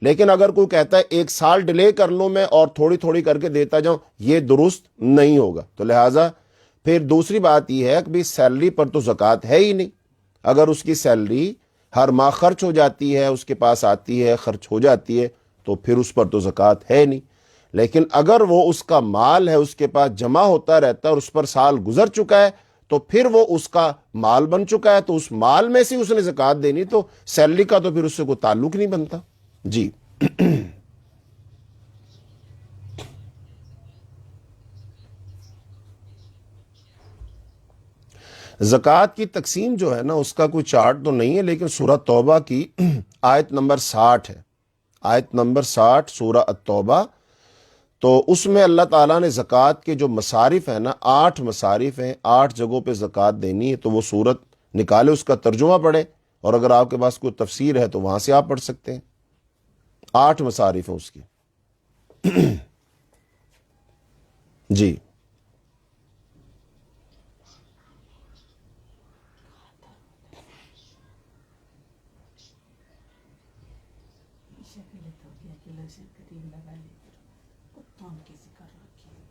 لیکن اگر کوئی کہتا ہے 1 سال ڈیلے کر لوں میں اور تھوڑی تھوڑی کر کے دیتا جاؤں، یہ درست نہیں ہوگا. تو لہٰذا پھر دوسری بات یہ ہے کہ بھی سیلری پر تو زکوٰۃ ہے ہی نہیں. اگر اس کی سیلری ہر ماہ خرچ ہو جاتی ہے، اس کے پاس آتی ہے، خرچ ہو جاتی ہے، تو پھر اس پر تو زکوٰۃ ہے نہیں. لیکن اگر وہ اس کا مال ہے، اس کے پاس جمع ہوتا رہتا ہے اور اس پر سال گزر چکا ہے، تو پھر وہ اس کا مال بن چکا ہے، تو اس مال میں سے اس نے زکوٰۃ دینی. تو سیلری کا تو پھر اس سے کوئی تعلق نہیں بنتا. جی زکوٰۃ کی تقسیم جو ہے نا اس کا کوئی چارٹ تو نہیں ہے، لیکن سورہ توبہ کی آیت نمبر 60 ہے، آیت نمبر 60 سورہ التوبہ. تو اس میں اللہ تعالیٰ نے زکوٰۃ کے جو مصارف ہیں نا، 8 مصارف ہیں، 8 جگہوں پہ زکوٰۃ دینی ہے. تو وہ سورت نکالے، اس کا ترجمہ پڑھے، اور اگر آپ کے پاس کوئی تفسیر ہے تو وہاں سے آپ پڑھ سکتے ہیں. 8 مصارف ہیں اس کی. جی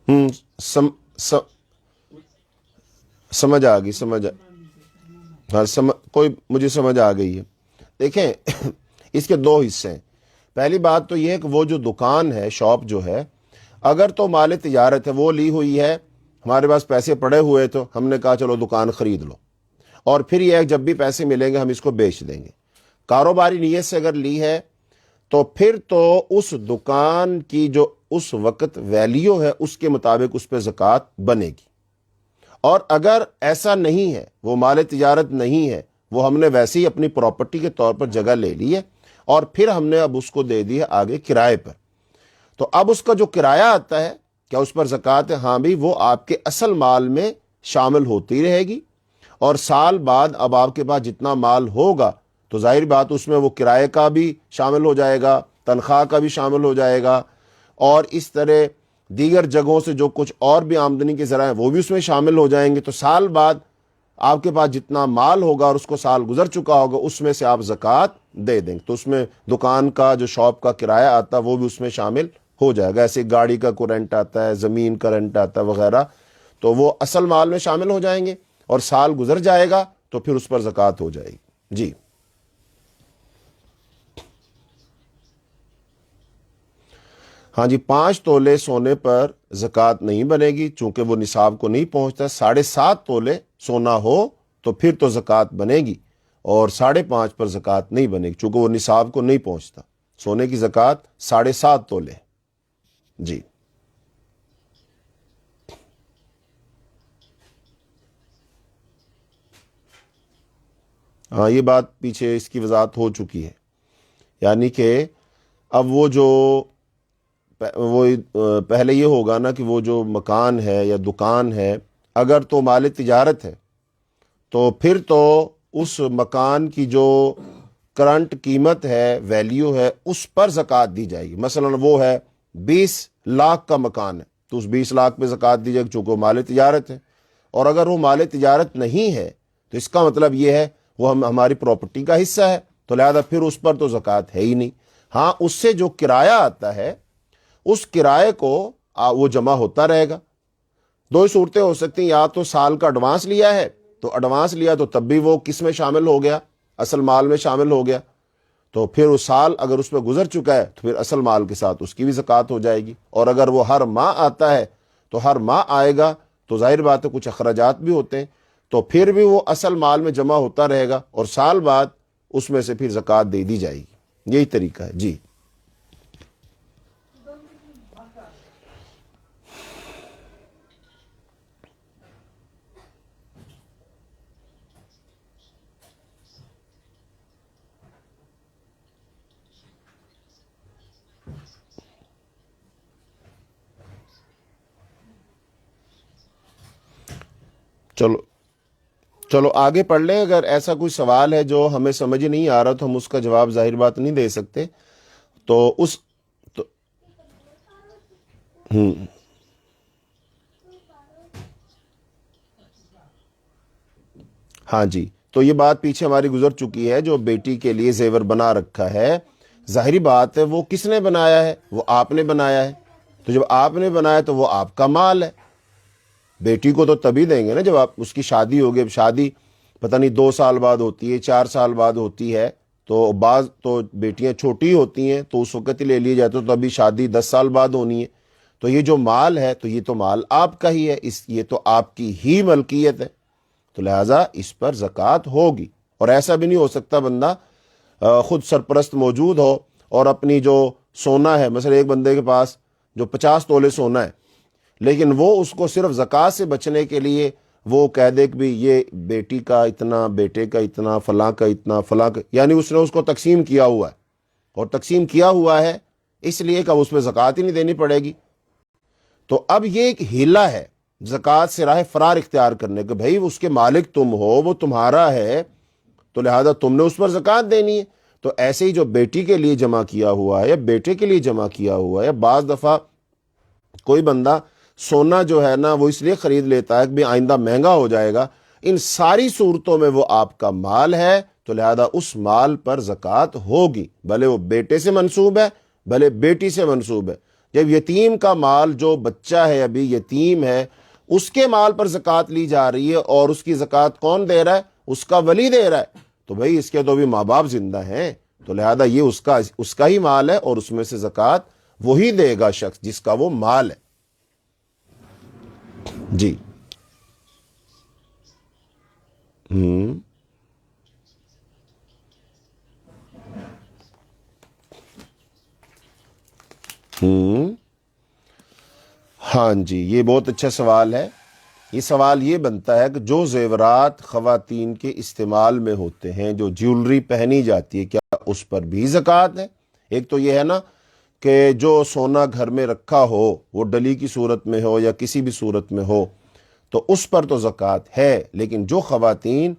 ہوں سم, سم, سمجھ آ گئی، ہاں کوئی مجھے سمجھ آ گئی ہے۔ دیکھیں اس کے دو حصے ہیں۔ پہلی بات تو یہ ہے کہ وہ جو دکان ہے، شاپ جو ہے، اگر تو مال تجارت ہے، وہ لی ہوئی ہے، ہمارے پاس پیسے پڑے ہوئے تو ہم نے کہا چلو دکان خرید لو، اور پھر یہ ہے جب بھی پیسے ملیں گے ہم اس کو بیچ دیں گے۔ کاروباری نیت سے اگر لی ہے تو پھر تو اس دکان کی جو اس وقت ویلیو ہے اس کے مطابق اس پہ زکوٰۃ بنے گی۔ اور اگر ایسا نہیں ہے، وہ مال تجارت نہیں ہے، وہ ہم نے ویسے ہی اپنی پراپرٹی کے طور پر جگہ لے لی ہے اور پھر ہم نے اب اس کو دے دی ہے آگے کرائے پر، تو اب اس کا جو کرایہ آتا ہے کیا اس پر زکوٰۃ ہے؟ ہاں بھی، وہ آپ کے اصل مال میں شامل ہوتی رہے گی، اور سال بعد اب آپ کے پاس جتنا مال ہوگا تو ظاہر بات اس میں وہ کرائے کا بھی شامل ہو جائے گا، تنخواہ کا بھی شامل ہو جائے گا، اور اس طرح دیگر جگہوں سے جو کچھ اور بھی آمدنی کے ذرائع ہیں وہ بھی اس میں شامل ہو جائیں گے۔ تو سال بعد آپ کے پاس جتنا مال ہوگا اور اس کو سال گزر چکا ہوگا اس میں سے آپ زکوٰۃ دے دیں گے، تو اس میں دکان کا جو شاپ کا کرایہ آتا ہے وہ بھی اس میں شامل ہو جائے گا۔ ایسے گاڑی کا کوئی رینٹ آتا ہے، زمین کا رینٹ آتا ہے وغیرہ، تو وہ اصل مال میں شامل ہو جائیں گے، اور سال گزر جائے گا تو پھر اس پر زکوٰۃ ہو جائے گی۔ جی ہاں جی، 5 تولے سونے پر زکوٰۃ نہیں بنے گی چونکہ وہ نصاب کو نہیں پہنچتا۔ 7.5 تولے سونا ہو تو پھر تو زکوٰۃ بنے گی، اور 5.5 پر زکوٰۃ نہیں بنے گی چونکہ وہ نصاب کو نہیں پہنچتا۔ سونے کی زکوٰۃ 7.5 تولے۔ جی ہاں، یہ بات پیچھے اس کی وضاحت ہو چکی ہے، یعنی کہ اب وہ پہلے یہ ہوگا نا کہ وہ جو مکان ہے یا دکان ہے اگر تو مال تجارت ہے تو پھر تو اس مکان کی جو کرنٹ قیمت ہے، ویلیو ہے، اس پر زکوٰۃ دی جائے گی۔ مثلا وہ ہے 20 لاکھ کا مکان ہے تو اس 20 لاکھ پہ زکوٰۃ دی جائے گی چونکہ وہ مال تجارت ہے۔ اور اگر وہ مال تجارت نہیں ہے تو اس کا مطلب یہ ہے وہ ہماری پراپرٹی کا حصہ ہے، تو لہذا پھر اس پر تو زکوٰۃ ہے ہی نہیں۔ ہاں، اس سے جو کرایہ آتا ہے اس کرائے کو وہ جمع ہوتا رہے گا۔ دو ہی صورتیں ہو سکتی ہیں، یا تو سال کا ایڈوانس لیا ہے تو ایڈوانس لیا تو تب بھی وہ کس میں شامل ہو گیا؟ اصل مال میں شامل ہو گیا، تو پھر وہ سال اگر اس پہ گزر چکا ہے تو پھر اصل مال کے ساتھ اس کی بھی زکوٰۃ ہو جائے گی۔ اور اگر وہ ہر ماہ آتا ہے تو ہر ماہ آئے گا تو ظاہر بات ہے کچھ اخراجات بھی ہوتے ہیں، تو پھر بھی وہ اصل مال میں جمع ہوتا رہے گا اور سال بعد اس میں سے پھر زکوٰۃ دے دی جائے گی۔ یہی طریقہ ہے۔ جی چلو چلو آگے پڑھ لیں۔ اگر ایسا کوئی سوال ہے جو ہمیں سمجھ نہیں آ رہا تو ہم اس کا جواب ظاہر بات نہیں دے سکتے، تو تو ہاں جی، تو یہ بات پیچھے ہماری گزر چکی ہے۔ جو بیٹی کے لیے زیور بنا رکھا ہے، ظاہری بات ہے وہ کس نے بنایا ہے؟ وہ آپ نے بنایا ہے، تو جب آپ نے بنایا تو وہ آپ کا مال ہے۔ بیٹی کو تو تبھی دیں گے نا جب آپ اس کی شادی ہوگی۔ اب شادی پتہ نہیں 2 سال بعد ہوتی ہے، 4 سال بعد ہوتی ہے، تو بعض تو بیٹیاں چھوٹی ہوتی ہیں تو اس وقت ہی لے لیے جاتے، تو ابھی شادی 10 سال بعد ہونی ہے، تو یہ جو مال ہے تو یہ تو مال آپ کا ہی ہے، یہ تو آپ کی ہی ملکیت ہے، تو لہٰذا اس پر زکوٰۃ ہوگی۔ اور ایسا بھی نہیں ہو سکتا بندہ خود سرپرست موجود ہو اور اپنی جو سونا ہے، مثلا ایک بندے کے پاس جو 50 تولے سونا ہے، لیکن وہ اس کو صرف زکوٰۃ سے بچنے کے لیے وہ کہہ دے کہ بھی یہ بیٹی کا اتنا، بیٹے کا اتنا، فلاں کا اتنا، فلاں کا، یعنی اس نے اس کو تقسیم کیا ہوا ہے، اور تقسیم کیا ہوا ہے اس لیے کہ اب اس پہ زکوٰۃ ہی نہیں دینی پڑے گی۔ تو اب یہ ایک ہیلہ ہے زکوٰۃ سے راہ فرار اختیار کرنے کہ بھائی اس کے مالک تم ہو، وہ تمہارا ہے، تو لہذا تم نے اس پر زکوٰۃ دینی ہے۔ تو ایسے ہی جو بیٹی کے لیے جمع کیا ہوا ہے یا بیٹے کے لیے جمع کیا ہوا ہے، یا بعض دفعہ کوئی بندہ سونا جو ہے نا وہ اس لیے خرید لیتا ہے کہ آئندہ مہنگا ہو جائے گا، ان ساری صورتوں میں وہ آپ کا مال ہے، تو لہذا اس مال پر زکوٰۃ ہوگی، بھلے وہ بیٹے سے منسوب ہے بھلے بیٹی سے منسوب ہے۔ جب یتیم کا مال، جو بچہ ہے ابھی یتیم ہے، اس کے مال پر زکوٰۃ لی جا رہی ہے اور اس کی زکوٰۃ کون دے رہا ہے؟ اس کا ولی دے رہا ہے، تو بھائی اس کے تو بھی ماں باپ زندہ ہیں، تو لہذا یہ اس کا ہی مال ہے اور اس میں سے زکوٰۃ وہی دے گا شخص جس کا وہ مال ہے۔ جی ہاں جی، یہ بہت اچھا سوال ہے۔ یہ سوال یہ بنتا ہے کہ جو زیورات خواتین کے استعمال میں ہوتے ہیں، جو جیولری پہنی جاتی ہے، کیا اس پر بھی زکوٰۃ ہے؟ ایک تو یہ ہے نا کہ جو سونا گھر میں رکھا ہو، وہ ڈلی کی صورت میں ہو یا کسی بھی صورت میں ہو، تو اس پر تو زکوٰۃ ہے، لیکن جو خواتین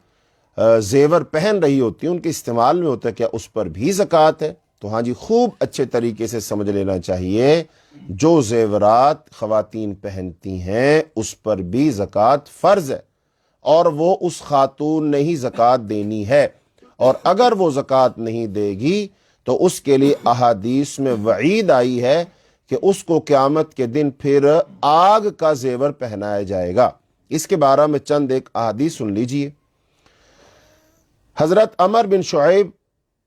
زیور پہن رہی ہوتی ہیں، ان کے استعمال میں ہوتا ہے، کیا اس پر بھی زکوٰۃ ہے؟ تو ہاں جی، خوب اچھے طریقے سے سمجھ لینا چاہیے، جو زیورات خواتین پہنتی ہیں اس پر بھی زکوٰۃ فرض ہے، اور وہ اس خاتون نے ہی زکوٰۃ دینی ہے، اور اگر وہ زکوٰۃ نہیں دے گی تو اس کے لیے احادیث میں وعید آئی ہے کہ اس کو قیامت کے دن پھر آگ کا زیور پہنایا جائے گا۔ اس کے بارے میں چند ایک احادیث سن لیجئے۔ حضرت عمر بن شعیب،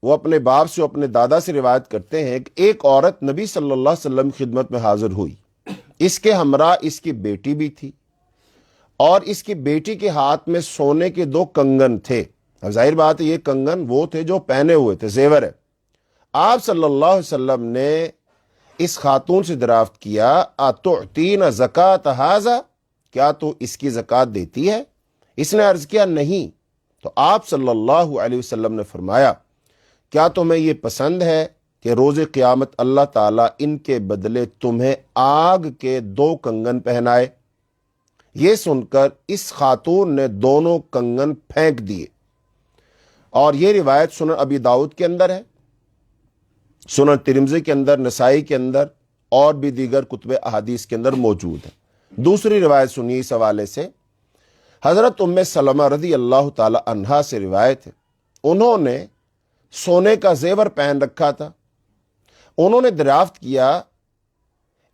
وہ اپنے باپ سے، اپنے دادا سے روایت کرتے ہیں کہ ایک عورت نبی صلی اللہ علیہ وسلم کی خدمت میں حاضر ہوئی، اس کے ہمراہ اس کی بیٹی بھی تھی، اور اس کی بیٹی کے ہاتھ میں سونے کے 2 کنگن تھے۔ اب ظاہر بات ہے یہ کنگن وہ تھے جو پہنے ہوئے تھے، زیور ہے۔ آپ صلی اللہ علیہ وسلم نے اس خاتون سے دریافت کیا، اتعطین زکوٰۃ ھذا، کیا تو اس کی زکوٰۃ دیتی ہے؟ اس نے عرض کیا نہیں، تو آپ صلی اللہ علیہ وسلم نے فرمایا، کیا تمہیں یہ پسند ہے کہ روز قیامت اللہ تعالیٰ ان کے بدلے تمہیں آگ کے 2 کنگن پہنائے؟ یہ سن کر اس خاتون نے دونوں کنگن پھینک دیے، اور یہ روایت سنن ابی داؤد کے اندر ہے، سنن ترمذی کے اندر، نسائی کے اندر، اور بھی دیگر کتب احادیث کے اندر موجود ہے۔ دوسری روایت سنیے اس حوالے سے، حضرت ام سلمہ رضی اللہ تعالی عنہا سے روایت ہے، انہوں نے سونے کا زیور پہن رکھا تھا، انہوں نے دریافت کیا،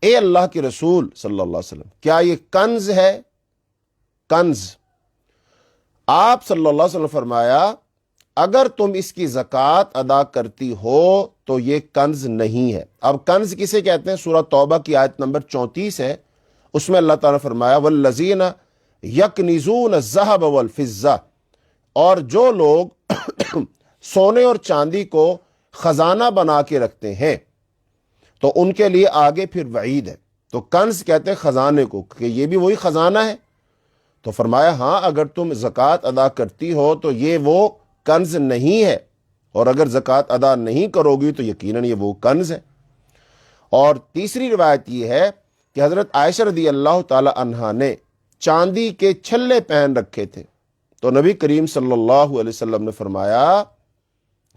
اے اللہ کے رسول صلی اللہ علیہ وسلم، کیا یہ کنز ہے؟ کنز؟ آپ صلی اللہ علیہ وسلم فرمایا، اگر تم اس کی زکوٰۃ ادا کرتی ہو تو یہ کنز نہیں ہے۔ اب کنز کسے کہتے ہیں؟ سورہ توبہ کی آیت نمبر 34 ہے، اس میں اللہ تعالیٰ نے فرمایا، والذین یکنزون الذھب والفضہ، اور جو لوگ سونے اور چاندی کو خزانہ بنا کے رکھتے ہیں، تو ان کے لیے آگے پھر وعید ہے۔ تو کنز کہتے ہیں خزانے کو، کہ یہ بھی وہی خزانہ ہے۔ تو فرمایا ہاں، اگر تم زکوٰۃ ادا کرتی ہو تو یہ وہ کنز نہیں ہے، اور اگر زکوٰۃ ادا نہیں کرو گی تو یقیناً یہ وہ کنز ہے۔ اور تیسری روایت یہ ہے کہ حضرت عائشہ رضی اللہ تعالی عنہا نے چاندی کے چھلے پہن رکھے تھے، تو نبی کریم صلی اللہ علیہ وسلم نے فرمایا،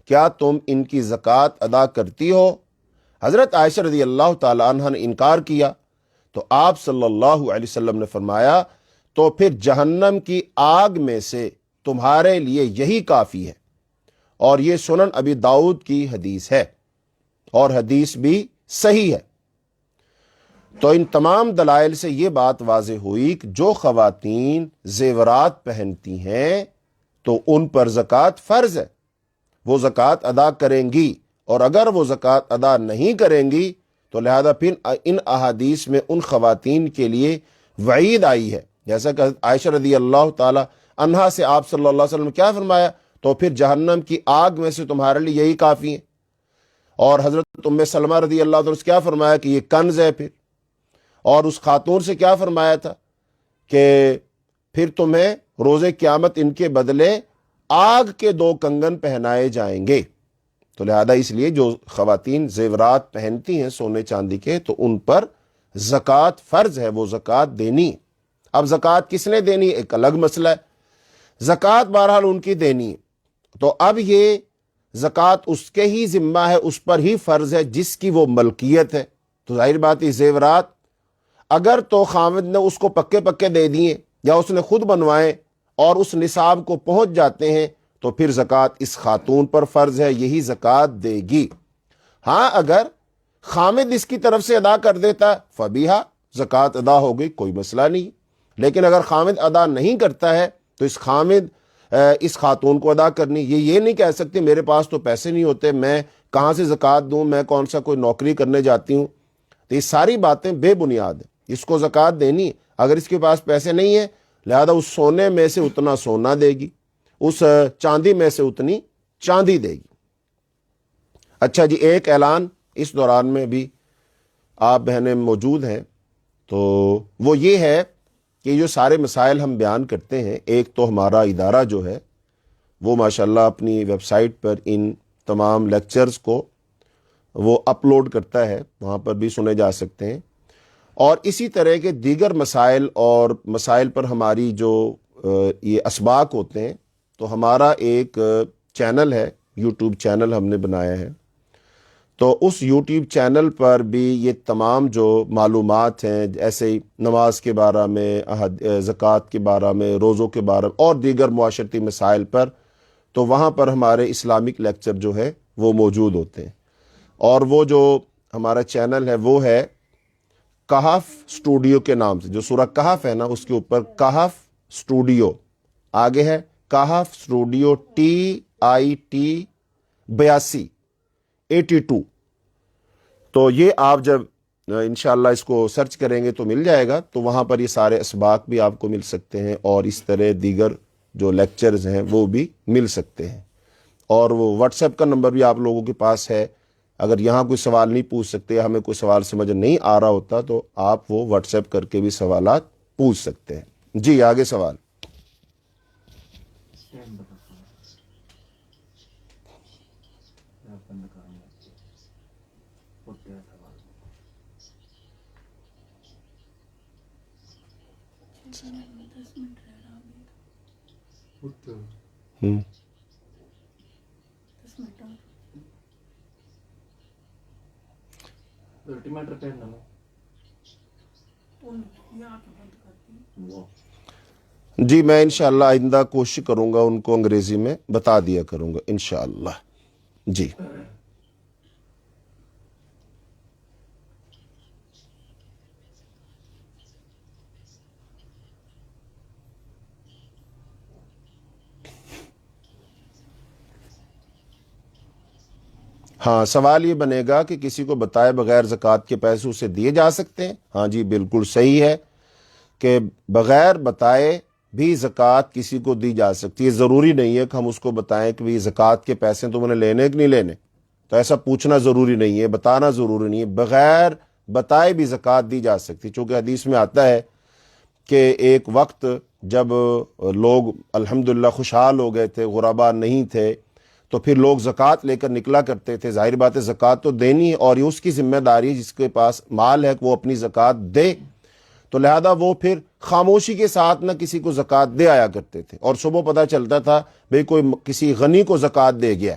کیا تم ان کی زکوٰۃ ادا کرتی ہو؟ حضرت عائشہ رضی اللہ تعالی عنہ نے انکار کیا، تو آپ صلی اللہ علیہ وسلم نے فرمایا، تو پھر جہنم کی آگ میں سے تمہارے لیے یہی کافی ہے۔ اور یہ سنن ابی داؤد کی حدیث ہے، اور حدیث بھی صحیح ہے۔ تو ان تمام دلائل سے یہ بات واضح ہوئی کہ جو خواتین زیورات پہنتی ہیں تو ان پر زکوٰۃ فرض ہے، وہ زکوٰۃ ادا کریں گی، اور اگر وہ زکوٰۃ ادا نہیں کریں گی تو لہذا پھر ان احادیث میں ان خواتین کے لیے وعید آئی ہے، جیسا کہ عائشہ رضی اللہ تعالی عنہا سے آپ صلی اللہ علیہ وسلم نے کیا فرمایا، تو پھر جہنم کی آگ میں سے تمہارے لیے یہی کافی ہے۔ اور حضرت ام سلمہ رضی اللہ تعالیٰ سے کیا فرمایا کہ یہ کنز ہے پھر، اور اس خاتون سے کیا فرمایا تھا کہ پھر تمہیں روز قیامت ان کے بدلے آگ کے 2 کنگن پہنائے جائیں گے۔ تو لہذا اس لیے جو خواتین زیورات پہنتی ہیں سونے چاندی کے، تو ان پر زکوٰۃ فرض ہے، وہ زکوٰۃ دینی ہے۔ اب زکوٰۃ کس نے دینی ہے ایک الگ مسئلہ ہے، زکوٰۃ بہرحال ان کی دینی ہے۔ تو اب یہ زکوٰۃ اس کے ہی ذمہ ہے، اس پر ہی فرض ہے جس کی وہ ملکیت ہے۔ تو ظاہر بات ہے زیورات اگر تو خاوند نے اس کو پکے پکے دے دیے یا اس نے خود بنوائے اور اس نصاب کو پہنچ جاتے ہیں تو پھر زکوٰۃ اس خاتون پر فرض ہے، یہی زکوٰۃ دے گی۔ ہاں اگر خامد اس کی طرف سے ادا کر دیتا فبیہا، زکوٰۃ ادا ہو گئی، کوئی مسئلہ نہیں۔ لیکن اگر خامد ادا نہیں کرتا ہے تو اس خاتون کو ادا کرنی۔ یہ نہیں کہہ سکتے میرے پاس تو پیسے نہیں ہوتے، میں کہاں سے زکوٰۃ دوں، میں کون سا کوئی نوکری کرنے جاتی ہوں۔ تو یہ ساری باتیں بے بنیاد ہیں۔ اس کو زکوٰۃ دینی ہے، اگر اس کے پاس پیسے نہیں ہیں لہذا اس سونے میں سے اتنا سونا دے گی، اس چاندی میں سے اتنی چاندی دے گی۔ اچھا جی، ایک اعلان اس دوران میں بھی آپ بہنیں موجود ہیں، تو وہ یہ ہے کہ جو سارے مسائل ہم بیان کرتے ہیں، ایک تو ہمارا ادارہ جو ہے وہ ماشاءاللہ اپنی ویب سائٹ پر ان تمام لیکچرز کو وہ اپلوڈ کرتا ہے، وہاں پر بھی سنے جا سکتے ہیں، اور اسی طرح کے دیگر مسائل اور مسائل پر ہماری جو یہ اسباق ہوتے ہیں، تو ہمارا ایک چینل ہے، یوٹیوب چینل ہم نے بنایا ہے، تو اس یوٹیوب چینل پر بھی یہ تمام جو معلومات ہیں، ایسے ہی نماز کے بارے میں، زکوٰۃ کے بارے میں، روزوں کے بارے میں اور دیگر معاشرتی مسائل پر، تو وہاں پر ہمارے اسلامک لیکچر جو ہے وہ موجود ہوتے ہیں۔ اور وہ جو ہمارا چینل ہے وہ ہے کہف اسٹوڈیو کے نام سے، جو سورہ کہف ہے نا اس کے اوپر کہف اسٹوڈیو آگے ہے، کہف اسٹوڈیو TIT 82 تو یہ آپ جب انشاءاللہ اس کو سرچ کریں گے تو مل جائے گا، تو وہاں پر یہ سارے اسباق بھی آپ کو مل سکتے ہیں اور اس طرح دیگر جو لیکچرز ہیں وہ بھی مل سکتے ہیں۔ اور وہ واٹس ایپ کا نمبر بھی آپ لوگوں کے پاس ہے، اگر یہاں کوئی سوال نہیں پوچھ سکتے، ہمیں کوئی سوال سمجھ نہیں آ رہا ہوتا تو آپ وہ واٹس ایپ کر کے بھی سوالات پوچھ سکتے ہیں۔ جی آگے سوال۔ جی میں انشاءاللہ آئندہ کوشش کروں گا ان کو انگریزی میں بتا دیا کروں گا انشاءاللہ۔ جی ہاں، سوال یہ بنے گا کہ کسی کو بتائے بغیر زکوٰۃ کے پیسے اسے دیے جا سکتے ہیں؟ ہاں جی بالکل صحیح ہے کہ بغیر بتائے بھی زکوٰۃ کسی کو دی جا سکتی ہے۔ ضروری نہیں ہے کہ ہم اس کو بتائیں کہ زکوٰۃ کے پیسے تم نے لینے کہ نہیں لینے، تو ایسا پوچھنا ضروری نہیں ہے، بتانا ضروری نہیں ہے، بغیر بتائے بھی زکوٰۃ دی جا سکتی، چونکہ حدیث میں آتا ہے کہ ایک وقت جب لوگ الحمدللہ خوشحال ہو گئے تھے، غربا نہیں تھے، تو پھر لوگ زکوٰۃ لے کر نکلا کرتے تھے۔ ظاہر بات ہے زکوٰۃ تو دینی ہے اور یہ اس کی ذمہ داری، جس کے پاس مال ہے کہ وہ اپنی زکوٰۃ دے، تو لہذا وہ پھر خاموشی کے ساتھ نہ کسی کو زکوٰۃ دے آیا کرتے تھے، اور صبح پتہ چلتا تھا بھئی کوئی کسی غنی کو زکوٰۃ دے گیا،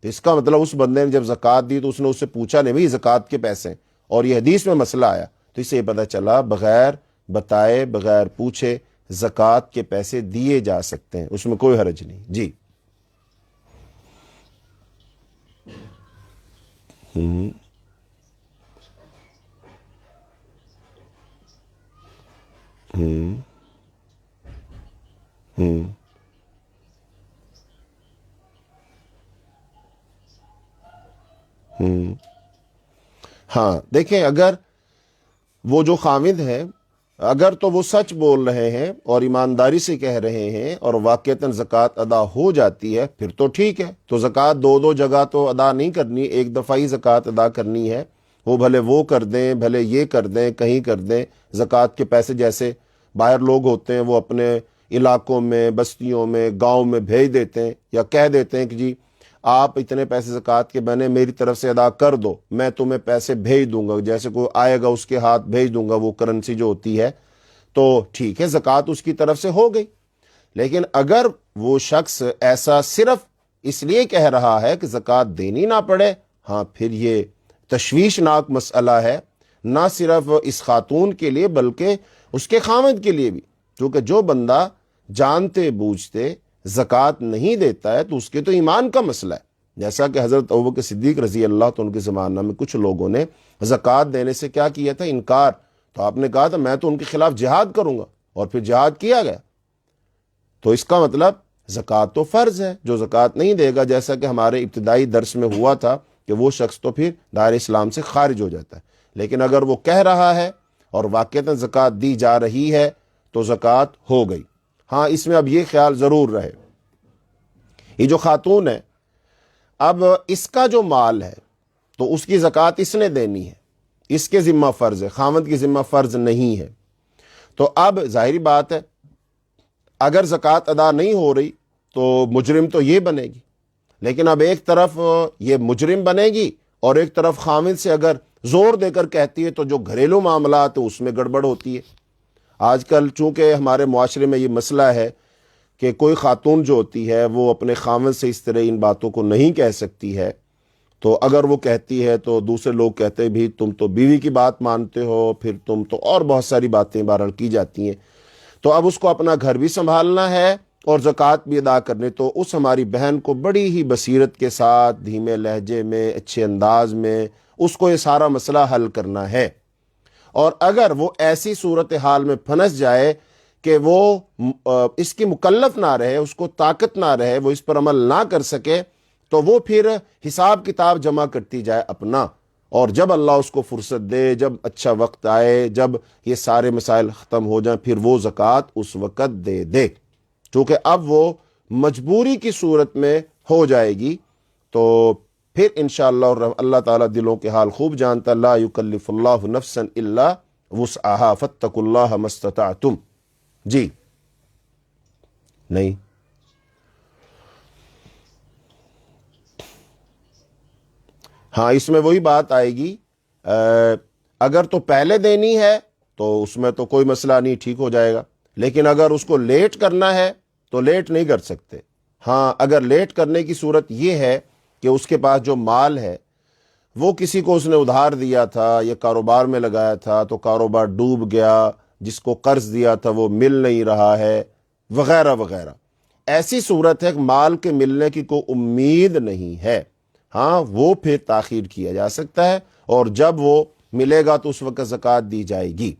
تو اس کا مطلب اس بندے نے جب زکوٰۃ دی تو اس نے اس سے پوچھا نہیں بھئی زکوٰۃ کے پیسے، اور یہ حدیث میں مسئلہ آیا، تو اس سے یہ پتہ چلا بغیر بتائے بغیر پوچھے زکوٰۃ کے پیسے دیے جا سکتے ہیں، اس میں کوئی حرج نہیں۔ جی ہاں دیکھیں، اگر وہ جو خامد ہیں اگر تو وہ سچ بول رہے ہیں اور ایمانداری سے کہہ رہے ہیں اور واقعتاً زکوٰۃ ادا ہو جاتی ہے پھر تو ٹھیک ہے، تو زکوٰۃ دو جگہ تو ادا نہیں کرنی، ایک دفعہ ہی زکوٰۃ ادا کرنی ہے، وہ بھلے وہ کر دیں بھلے یہ کر دیں کہیں کر دیں، زکوٰۃ کے پیسے جیسے باہر لوگ ہوتے ہیں وہ اپنے علاقوں میں بستیوں میں گاؤں میں بھیج دیتے ہیں یا کہہ دیتے ہیں کہ جی آپ اتنے پیسے زکوٰۃ کے بنے میری طرف سے ادا کر دو، میں تمہیں پیسے بھیج دوں گا، جیسے کوئی آئے گا اس کے ہاتھ بھیج دوں گا وہ کرنسی جو ہوتی ہے، تو ٹھیک ہے زکوٰۃ اس کی طرف سے ہو گئی۔ لیکن اگر وہ شخص ایسا صرف اس لیے کہہ رہا ہے کہ زکوٰۃ دینی نہ پڑے، ہاں پھر یہ تشویشناک مسئلہ ہے، نہ صرف اس خاتون کے لیے بلکہ اس کے خاوند کے لیے بھی، کیونکہ جو بندہ جانتے بوجھتے زکوٰۃ نہیں دیتا ہے تو اس کے تو ایمان کا مسئلہ ہے۔ جیسا کہ حضرت ابوبکر صدیق رضی اللہ تو ان کے زمانہ میں کچھ لوگوں نے زکوٰۃ دینے سے کیا کیا تھا؟ انکار۔ تو آپ نے کہا تھا میں تو ان کے خلاف جہاد کروں گا، اور پھر جہاد کیا گیا۔ تو اس کا مطلب زکوٰۃ تو فرض ہے، جو زکوٰۃ نہیں دے گا، جیسا کہ ہمارے ابتدائی درس میں ہوا تھا، کہ وہ شخص تو پھر دائرہ اسلام سے خارج ہو جاتا ہے۔ لیکن اگر وہ کہہ رہا ہے اور واقعتاً زکوٰۃ دی جا رہی ہے تو زکوٰۃ ہو گئی۔ ہاں اس میں اب یہ خیال ضرور رہے، یہ جو خاتون ہے، اب اس کا جو مال ہے تو اس کی زکوٰۃ اس نے دینی ہے، اس کے ذمہ فرض ہے، خاوند کی ذمہ فرض نہیں ہے۔ تو اب ظاہری بات ہے اگر زکوٰۃ ادا نہیں ہو رہی تو مجرم تو یہ بنے گی، لیکن اب ایک طرف یہ مجرم بنے گی اور ایک طرف خاوند سے اگر زور دے کر کہتی ہے تو جو گھریلو معاملات ہیں اس میں گڑبڑ ہوتی ہے۔ آج کل چونکہ ہمارے معاشرے میں یہ مسئلہ ہے کہ کوئی خاتون جو ہوتی ہے وہ اپنے خاوند سے اس طرح ان باتوں کو نہیں کہہ سکتی ہے، تو اگر وہ کہتی ہے تو دوسرے لوگ کہتے ہیں بھی تم تو بیوی کی بات مانتے ہو، پھر تم تو، اور بہت ساری باتیں بہرحال کی جاتی ہیں۔ تو اب اس کو اپنا گھر بھی سنبھالنا ہے اور زکوٰۃ بھی ادا کرنے، تو اس ہماری بہن کو بڑی ہی بصیرت کے ساتھ، دھیمے لہجے میں، اچھے انداز میں اس کو یہ سارا مسئلہ حل کرنا ہے۔ اور اگر وہ ایسی صورتحال میں پھنس جائے کہ وہ اس کی مکلف نہ رہے، اس کو طاقت نہ رہے، وہ اس پر عمل نہ کر سکے، تو وہ پھر حساب کتاب جمع کرتی جائے اپنا، اور جب اللہ اس کو فرصت دے، جب اچھا وقت آئے، جب یہ سارے مسائل ختم ہو جائیں، پھر وہ زکوٰۃ اس وقت دے دے، چونکہ اب وہ مجبوری کی صورت میں ہو جائے گی۔ تو پھر انشاءاللہ اللہ تعالیٰ دلوں کے حال خوب جانتا، لا یکلف اللہ نفسا الا وسعہا فاتقوا اللہ ما استطعتم۔ جی نہیں، ہاں اس میں وہی بات آئے گی، اگر تو پہلے دینی ہے تو اس میں تو کوئی مسئلہ نہیں، ٹھیک ہو جائے گا، لیکن اگر اس کو لیٹ کرنا ہے تو لیٹ نہیں کر سکتے۔ ہاں اگر لیٹ کرنے کی صورت یہ ہے کہ اس کے پاس جو مال ہے وہ کسی کو اس نے ادھار دیا تھا یا کاروبار میں لگایا تھا تو کاروبار ڈوب گیا، جس کو قرض دیا تھا وہ مل نہیں رہا ہے، وغیرہ وغیرہ، ایسی صورت ہے کہ مال کے ملنے کی کوئی امید نہیں ہے، ہاں وہ پھر تاخیر کیا جا سکتا ہے، اور جب وہ ملے گا تو اس وقت زکوٰۃ دی جائے گی۔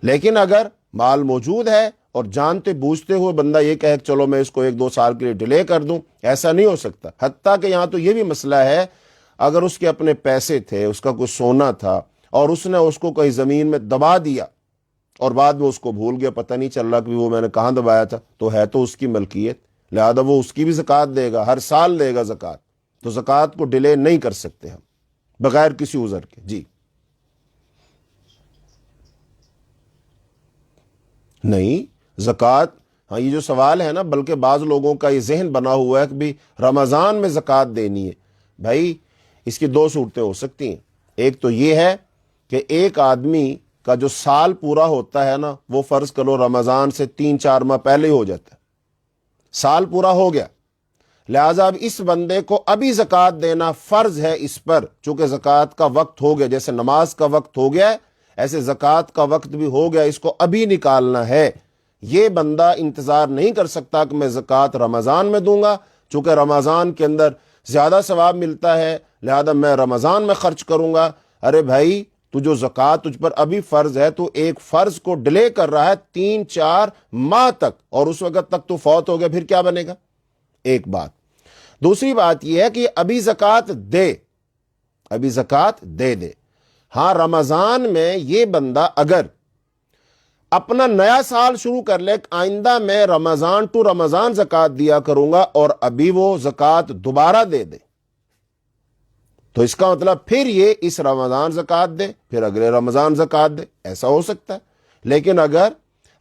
لیکن اگر مال موجود ہے اور جانتے بوجھتے ہوئے بندہ یہ کہے کہ چلو میں اس کو 1-2 سال کے لیے ڈیلے کر دوں، ایسا نہیں ہو سکتا۔ حتیٰ کہ یہاں تو یہ بھی مسئلہ ہے، اگر اس کے اپنے پیسے تھے، اس کا کوئی سونا تھا، اور اس نے اس کو کہیں زمین میں دبا دیا اور بعد میں اس کو بھول گیا، پتہ نہیں چل رہا کہ وہ میں نے کہاں دبایا تھا، تو ہے تو اس کی ملکیت، لہذا وہ اس کی بھی زکوٰۃ دے گا، ہر سال دے گا زکوٰۃ۔ تو زکوٰۃ کو ڈیلے نہیں کر سکتے ہم بغیر کسی عذر کے۔ جی نہیں، زکوٰۃ، ہاں یہ جو سوال ہے نا، بلکہ بعض لوگوں کا یہ ذہن بنا ہوا ہے کہ بھی رمضان میں زکوٰۃ دینی ہے۔ بھائی اس کی 2 صورتیں ہو سکتی ہیں، ایک تو یہ ہے کہ ایک آدمی کا جو سال پورا ہوتا ہے نا، وہ فرض کرو رمضان سے 3-4 ماہ پہلے ہی ہو جاتا ہے، سال پورا ہو گیا، لہٰذا اب اس بندے کو ابھی زکوٰۃ دینا فرض ہے اس پر، چونکہ زکوٰۃ کا وقت ہو گیا، جیسے نماز کا وقت ہو گیا ہے ایسے زکوٰۃ کا وقت بھی ہو گیا، اس کو ابھی نکالنا ہے۔ یہ بندہ انتظار نہیں کر سکتا کہ میں زکوٰۃ رمضان میں دوں گا، چونکہ رمضان کے اندر زیادہ ثواب ملتا ہے، لہذا میں رمضان میں خرچ کروں گا۔ ارے بھائی تو جو زکوٰۃ تجھ پر ابھی فرض ہے، تو ایک فرض کو ڈیلے کر رہا ہے 3-4 ماہ تک، اور اس وقت تک تو فوت ہو گیا، پھر کیا بنے گا؟ ایک بات۔ دوسری بات یہ ہے کہ ابھی زکوٰۃ دے، ابھی زکوٰۃ دے دے۔ ہاں رمضان میں یہ بندہ اگر اپنا نیا سال شروع کر لے، آئندہ میں رمضان ٹو رمضان زکوٰۃ دیا کروں گا، اور ابھی وہ زکوٰۃ دوبارہ دے دے، تو اس کا مطلب پھر یہ اس رمضان زکوٰۃ دے، پھر اگلے رمضان زکوٰۃ دے، ایسا ہو سکتا ہے۔ لیکن اگر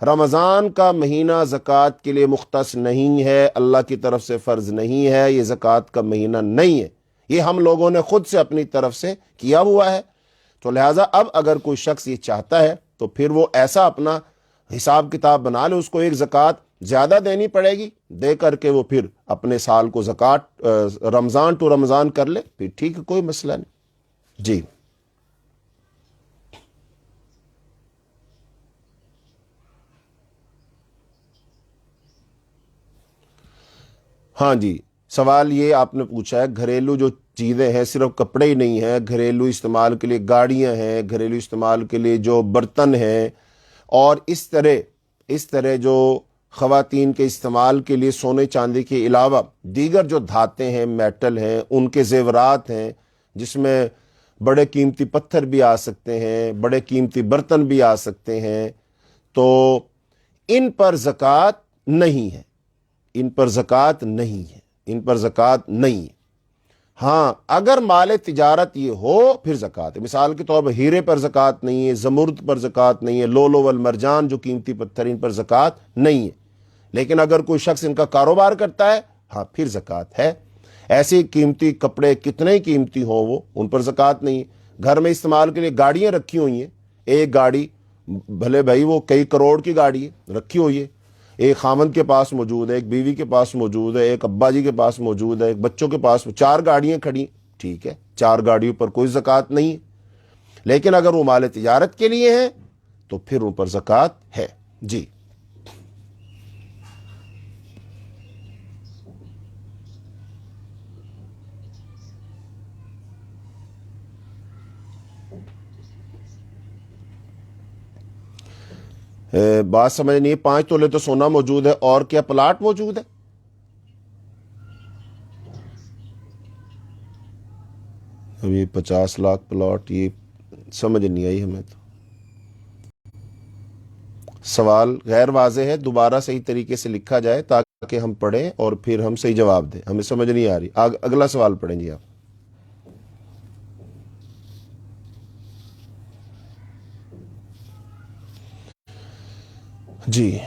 رمضان کا مہینہ زکوٰۃ کے لیے مختص نہیں ہے، اللہ کی طرف سے فرض نہیں ہے، یہ زکوٰۃ کا مہینہ نہیں ہے، یہ ہم لوگوں نے خود سے اپنی طرف سے کیا ہوا ہے، تو لہٰذا اب اگر کوئی شخص یہ چاہتا ہے تو پھر وہ ایسا اپنا حساب کتاب بنا لے، اس کو ایک زکوٰۃ زیادہ دینی پڑے گی، دے کر کے وہ پھر اپنے سال کو زکوٰۃ رمضان ٹو رمضان کر لے، پھر ٹھیک ہے، کوئی مسئلہ نہیں۔ جی ہاں جی، سوال یہ آپ نے پوچھا ہے، گھریلو جو چیزیں ہیں، صرف کپڑے ہی نہیں ہیں، گھریلو استعمال کے لیے گاڑیاں ہیں، گھریلو استعمال کے لیے جو برتن ہیں، اور اس طرح جو خواتین کے استعمال کے لیے سونے چاندی کے علاوہ دیگر جو دھاتیں ہیں، میٹل ہیں، ان کے زیورات ہیں، جس میں بڑے قیمتی پتھر بھی آ سکتے ہیں، بڑے قیمتی برتن بھی آ سکتے ہیں، تو ان پر زکوٰۃ نہیں ہے، ان پر زکوٰۃ نہیں ہے، ان پر زکوٰۃ نہیں ہے۔ ہاں اگر مال تجارت یہ ہو پھر زکوٰۃ ہے۔ مثال کے طور پر ہیرے پر زکوٰۃ نہیں ہے، زمرد پر زکوٰۃ نہیں ہے، لولو والمرجان جو قیمتی پتھر، ان پر زکوٰۃ نہیں ہے۔ لیکن اگر کوئی شخص ان کا کاروبار کرتا ہے، ہاں پھر زکوٰۃ ہے۔ ایسے قیمتی کپڑے کتنے ہی قیمتی ہوں وہ، ان پر زکوٰۃ نہیں ہے۔ گھر میں استعمال کے لیے گاڑیاں رکھی ہوئی ہیں، ایک گاڑی بھلے بھائی وہ کئی کروڑ کی گاڑی ہے رکھی ہوئی ہے، ایک خاوند کے پاس موجود ہے، ایک بیوی کے پاس موجود ہے، ایک ابا جی کے پاس موجود ہے، ایک بچوں کے پاس، 4 گاڑیاں کھڑی، ٹھیک ہے، 4 گاڑیوں پر کوئی زکوٰۃ نہیں ہے۔ لیکن اگر وہ مال تجارت کے لیے ہیں تو پھر ان پر زکوٰۃ ہے۔ جی بات سمجھ نہیں ہے، 5 تولے تو سونا موجود ہے، اور کیا پلاٹ موجود ہے؟ اب یہ 50 لاکھ پلاٹ، یہ سمجھ نہیں آئی ہمیں تو۔ سوال غیر واضح ہے، دوبارہ صحیح طریقے سے لکھا جائے تاکہ ہم پڑھیں اور پھر ہم صحیح جواب دیں، ہمیں سمجھ نہیں آ رہی۔ اگلا سوال پڑھیں جی آپ۔ جی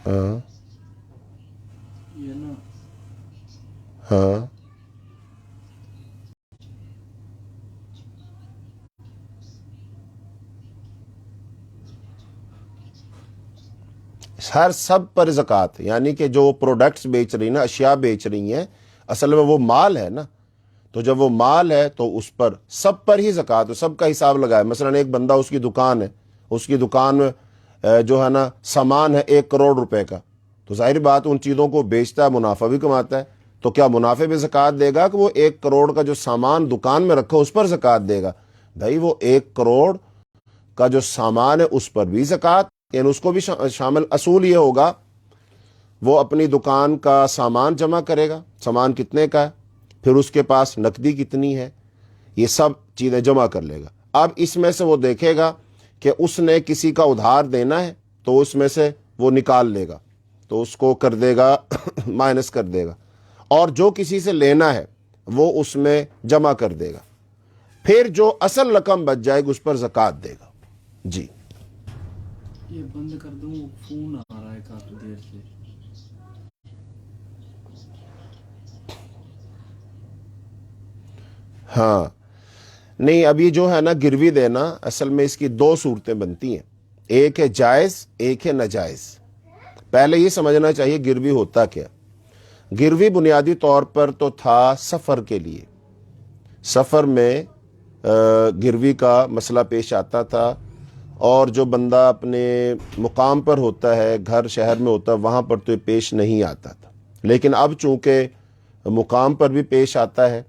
ہاں ہاں ہر سب پر زکوٰۃ ہے، یعنی کہ جو پروڈکٹس بیچ رہی نا، اشیاء بیچ رہی ہیں، اصل میں وہ مال ہے نا، تو جب وہ مال ہے تو اس پر سب پر ہی زکوٰۃ ہے، سب کا حساب لگائے۔ مثلا ایک بندہ، اس کی دکان ہے، اس کی دکان میں جو ہے نا سامان ہے 1 کروڑ روپے کا، تو ظاہر بات ان چیزوں کو بیچتا ہے، منافع بھی کماتا ہے، تو کیا منافع پہ زکوٰۃ دے گا کہ وہ 1 کروڑ کا جو سامان دکان میں رکھا اس پر زکوٰۃ دے گا؟ بھائی وہ 1 کروڑ کا جو سامان ہے اس پر بھی زکوٰۃ، یعنی اس کو بھی شامل۔ اصول یہ ہوگا وہ اپنی دکان کا سامان جمع کرے گا، سامان کتنے کا ہے، پھر اس کے پاس نقدی کتنی ہے، یہ سب چیزیں جمع کر لے گا۔ اب اس میں سے وہ دیکھے گا کہ اس نے کسی کا ادھار دینا ہے تو اس میں سے وہ نکال لے گا، تو اس کو کر دے گا مائنس کر دے گا، اور جو کسی سے لینا ہے وہ اس میں جمع کر دے گا، پھر جو اصل رقم بچ جائے گی اس پر زکوٰۃ دے گا۔ جی یہ بند کر دوں، فون آ رہا ہے کافی دیر سے۔ ہاں نہیں، اب یہ جو ہے نا گروی دینا، اصل میں اس کی 2 صورتیں بنتی ہیں، ایک ہے جائز، ایک ہے ناجائز۔ پہلے یہ سمجھنا چاہیے گروی ہوتا کیا۔ گروی بنیادی طور پر تو تھا سفر کے لیے، سفر میں گروی کا مسئلہ پیش آتا تھا، اور جو بندہ اپنے مقام پر ہوتا ہے، گھر شہر میں ہوتا ہے، وہاں پر تو یہ پیش نہیں آتا تھا، لیکن اب چونکہ مقام پر بھی پیش آتا ہے،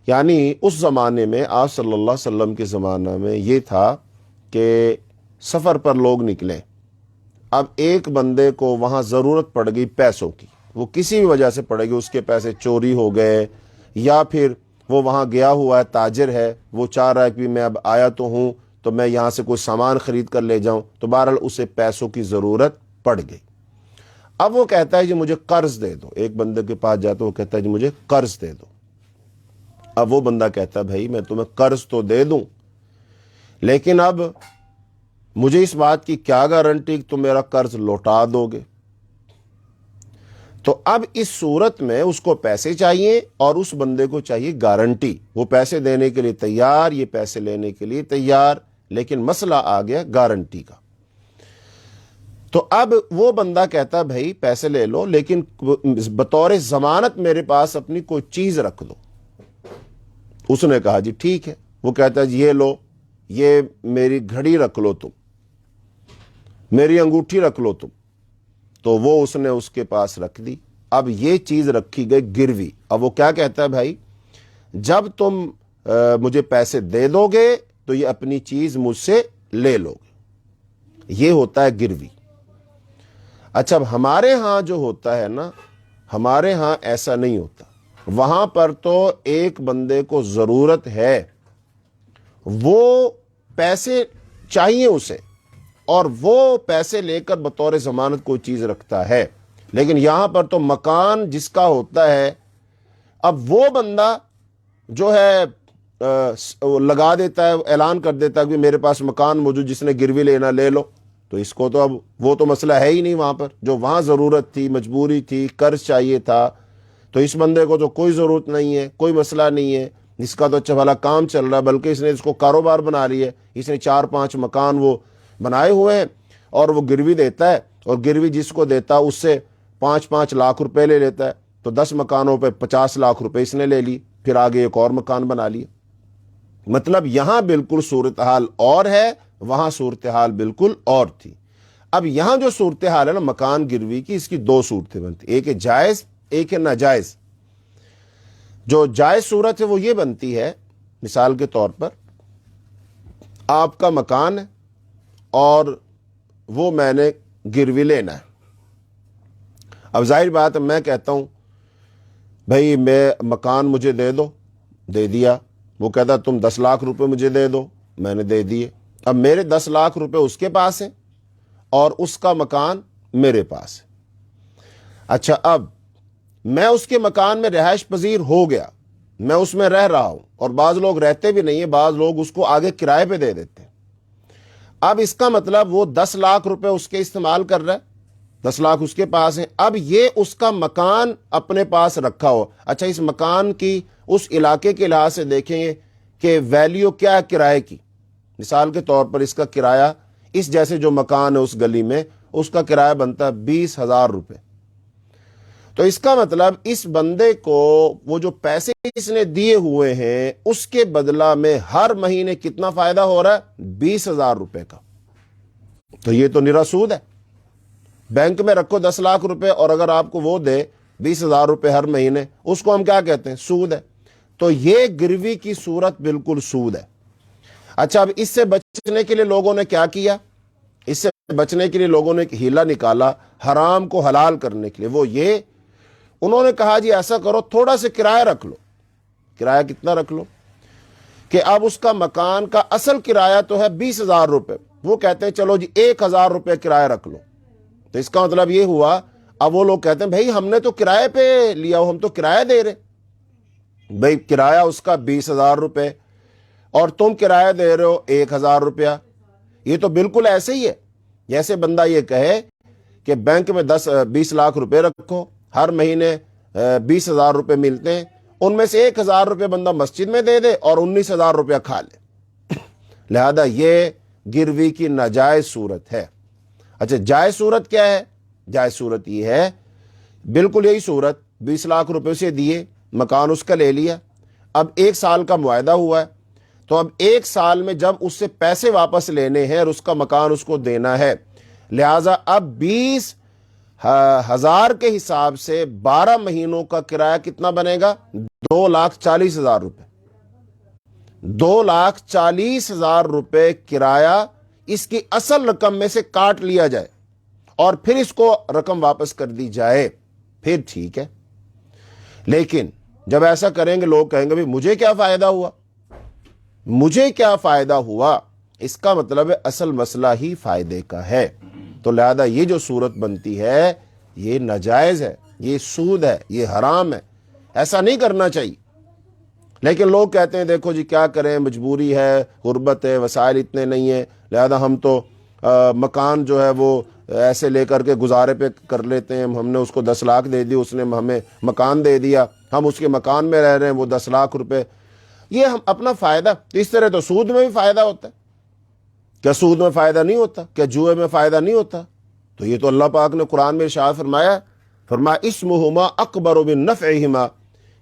یعنی اس زمانے میں آپ صلی اللہ علیہ وسلم کے زمانہ میں یہ تھا کہ سفر پر لوگ نکلیں، اب ایک بندے کو وہاں ضرورت پڑ گئی پیسوں کی، وہ کسی بھی وجہ سے پڑے گی، اس کے پیسے چوری ہو گئے، یا پھر وہ وہاں گیا ہوا ہے، تاجر ہے، وہ چاہ رہا ہے کہ میں اب آیا تو ہوں تو میں یہاں سے کوئی سامان خرید کر لے جاؤں، تو بہرحال اسے پیسوں کی ضرورت پڑ گئی۔ اب وہ کہتا ہے جی مجھے قرض دے دو، ایک بندے کے پاس جاتا وہ کہتا ہے جی مجھے قرض دے دو۔ اب وہ بندہ کہتا ہے بھائی میں تمہیں قرض تو دے دوں، لیکن اب مجھے اس بات کی کیا گارنٹی کہ تم میرا قرض لوٹا دو گے؟ تو اب اس صورت میں اس کو پیسے چاہیے اور اس بندے کو چاہیے گارنٹی. وہ پیسے دینے کے لیے تیار, یہ پیسے لینے کے لیے تیار, لیکن مسئلہ آ گیا گارنٹی کا. تو اب وہ بندہ کہتا بھائی پیسے لے لو, لیکن بطور ضمانت میرے پاس اپنی کوئی چیز رکھ دو. اس نے کہا جی ٹھیک ہے. وہ کہتا ہے جی یہ لو, یہ میری گھڑی رکھ لو تم, میری انگوٹھی رکھ لو تم. تو وہ اس نے اس کے پاس رکھ دی. اب یہ چیز رکھی گئی گروی. اب وہ کیا کہتا ہے بھائی جب تم مجھے پیسے دے دو گے تو یہ اپنی چیز مجھ سے لے لو گے. یہ ہوتا ہے گروی. اچھا اب ہمارے ہاں جو ہوتا ہے نا, ہمارے ہاں ایسا نہیں ہوتا. وہاں پر تو ایک بندے کو ضرورت ہے, وہ پیسے چاہیے اسے, اور وہ پیسے لے کر بطور ضمانت کوئی چیز رکھتا ہے. لیکن یہاں پر تو مکان جس کا ہوتا ہے, اب وہ بندہ جو ہے لگا دیتا ہے, اعلان کر دیتا ہے کہ میرے پاس مکان موجود, جس نے گروی لینا لے لو. تو اس کو تو اب وہ تو مسئلہ ہے ہی نہیں وہاں پر. جو وہاں ضرورت تھی, مجبوری تھی, قرض چاہیے تھا, تو اس بندے کو تو کوئی ضرورت نہیں ہے, کوئی مسئلہ نہیں ہے. اس کا تو اچھا بھلا کام چل رہا ہے, بلکہ اس نے اس کو کاروبار بنا لیا ہے. اس نے 4-5 مکان وہ بنائے ہوئے ہیں اور وہ گروی دیتا ہے, اور گروی جس کو دیتا اس سے 5-5 لاکھ روپے لے لیتا ہے. تو 10 مکانوں پہ 50 لاکھ روپے اس نے لے لی, پھر آگے ایک اور مکان بنا لیا. مطلب یہاں بالکل صورتحال اور ہے, وہاں صورتحال بالکل اور تھی. اب یہاں جو صورتحال ہے نا مکان گروی کی, اس کی 2 صورتیں بنتی, ایک ہے جائز, ایک ہے ناجائز. جو جائز صورت ہے وہ یہ بنتی ہے, مثال کے طور پر آپ کا مکان ہے اور وہ میں نے گروی لینا ہے. اب ظاہر بات ہے میں کہتا ہوں بھائی میں مکان مجھے دے دو, دے دیا. وہ کہتا تم 10 لاکھ روپے مجھے دے دو, میں نے دے دیے. اب میرے 10 لاکھ روپے اس کے پاس ہیں اور اس کا مکان میرے پاس ہے. اچھا اب میں اس کے مکان میں رہائش پذیر ہو گیا, میں اس میں رہ رہا ہوں, اور بعض لوگ رہتے بھی نہیں ہیں, بعض لوگ اس کو آگے کرائے پہ دے دیتے ہیں. اب اس کا مطلب وہ 10 لاکھ روپے اس کے استعمال کر رہا ہے, 10 لاکھ اس کے پاس ہیں. اب یہ اس کا مکان اپنے پاس رکھا ہو. اچھا اس مکان کی اس علاقے کے لحاظ سے دیکھیں گے کہ ویلیو کیا ہے کرائے کی. مثال کے طور پر اس کا کرایہ, اس جیسے جو مکان ہے اس گلی میں, اس کا کرایہ بنتا ہے 20,000 روپے. تو اس کا مطلب اس بندے کو وہ جو پیسے اس نے دیے ہوئے ہیں اس کے بدلہ میں ہر مہینے کتنا فائدہ ہو رہا ہے, 20,000 روپے کا. تو یہ تو نرا سود ہے. بینک میں رکھو 10 لاکھ روپے اور اگر آپ کو وہ دے 20,000 روپے ہر مہینے, اس کو ہم کیا کہتے ہیں, سود ہے. تو یہ گروی کی صورت بالکل سود ہے. اچھا اب اس سے بچنے کے لیے لوگوں نے کیا کیا, اس سے بچنے کے لیے لوگوں نے ایک ہیلا نکالا حرام کو حلال کرنے کے لیے. وہ یہ انہوں نے کہا جی ایسا کرو تھوڑا سا کرایہ رکھ لو. کرایہ کتنا رکھ لو کہ اب اس کا مکان کا اصل کرایہ تو ہے 20,000 روپے, وہ کہتے ہیں چلو جی 1,000 روپے کرایہ رکھ لو. تو اس کا مطلب یہ ہوا, اب وہ لوگ کہتے ہیں بھائی ہم نے تو کرایہ پہ لیا ہو, ہم تو کرایہ دے رہے. بھائی کرایہ اس کا 20,000 روپے اور تم کرایہ دے رہے ہو 1,000 روپیہ. یہ تو بالکل ایسے ہی ہے جیسے بندہ یہ کہے کہ بینک میں 20 لاکھ روپے رکھو, ہر مہینے 20,000 روپے ملتے ہیں, ان میں سے 1,000 روپے بندہ مسجد میں دے دے اور 19,000 روپیہ کھا لے. لہذا یہ گروی کی ناجائز صورت ہے. اچھا جائز صورت کیا ہے, جائز صورت یہ ہے بالکل یہی صورت, 20 لاکھ روپے سے دیے, مکان اس کا لے لیا, اب 1 سال کا معاہدہ ہوا ہے, تو اب 1 سال میں جب اس سے پیسے واپس لینے ہیں اور اس کا مکان اس کو دینا ہے, لہذا اب 20,000 کے حساب سے 12 مہینوں کا کرایہ کتنا بنے گا, 2,40,000 روپے. 2,40,000 روپے کرایہ اس کی اصل رقم میں سے کاٹ لیا جائے اور پھر اس کو رقم واپس کر دی جائے, پھر ٹھیک ہے. لیکن جب ایسا کریں گے لوگ کہیں گے بھی مجھے کیا فائدہ ہوا, مجھے کیا فائدہ ہوا. اس کا مطلب ہے اصل مسئلہ ہی فائدے کا ہے. تو لہذا یہ جو صورت بنتی ہے یہ ناجائز ہے, یہ سود ہے, یہ حرام ہے, ایسا نہیں کرنا چاہیے. لیکن لوگ کہتے ہیں دیکھو جی کیا کریں, مجبوری ہے, غربت ہے, وسائل اتنے نہیں ہیں, لہذا ہم تو مکان جو ہے وہ ایسے لے کر کے گزارے پہ کر لیتے ہیں، ہم نے اس کو 10 لاکھ دے دی، اس نے ہمیں مکان دے دیا، ہم اس کے مکان میں رہ رہے ہیں، وہ 10 لاکھ روپے، یہ ہم اپنا فائدہ، اس طرح تو سود میں بھی فائدہ ہوتا ہے، کیا سود میں فائدہ نہیں ہوتا؟ کیا جوئے میں فائدہ نہیں ہوتا؟ تو یہ تو اللہ پاک نے قرآن میں ارشاد فرمایا اسمہما اکبر من نفعہما،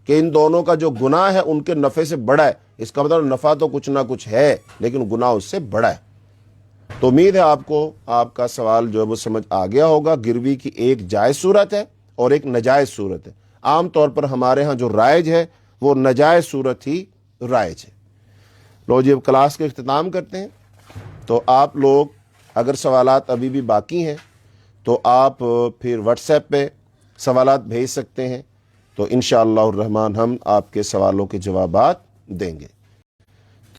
کہ ان دونوں کا جو گناہ ہے ان کے نفع سے بڑا ہے۔ اس کا مطلب نفع تو کچھ نہ کچھ ہے لیکن گناہ اس سے بڑا ہے۔ تو امید ہے آپ کو آپ کا سوال جو ہے وہ سمجھ آ گیا ہوگا۔ گروی کی ایک جائز صورت ہے اور ایک ناجائز صورت ہے۔ عام طور پر ہمارے ہاں جو رائج ہے وہ ناجائز صورت ہی رائج ہے۔ لو جی اب کلاس کے اختتام کرتے ہیں۔ تو آپ لوگ اگر سوالات ابھی بھی باقی ہیں تو آپ پھر واٹس ایپ پہ سوالات بھیج سکتے ہیں، تو انشاءاللہ الرحمن ہم آپ کے سوالوں کے جوابات دیں گے۔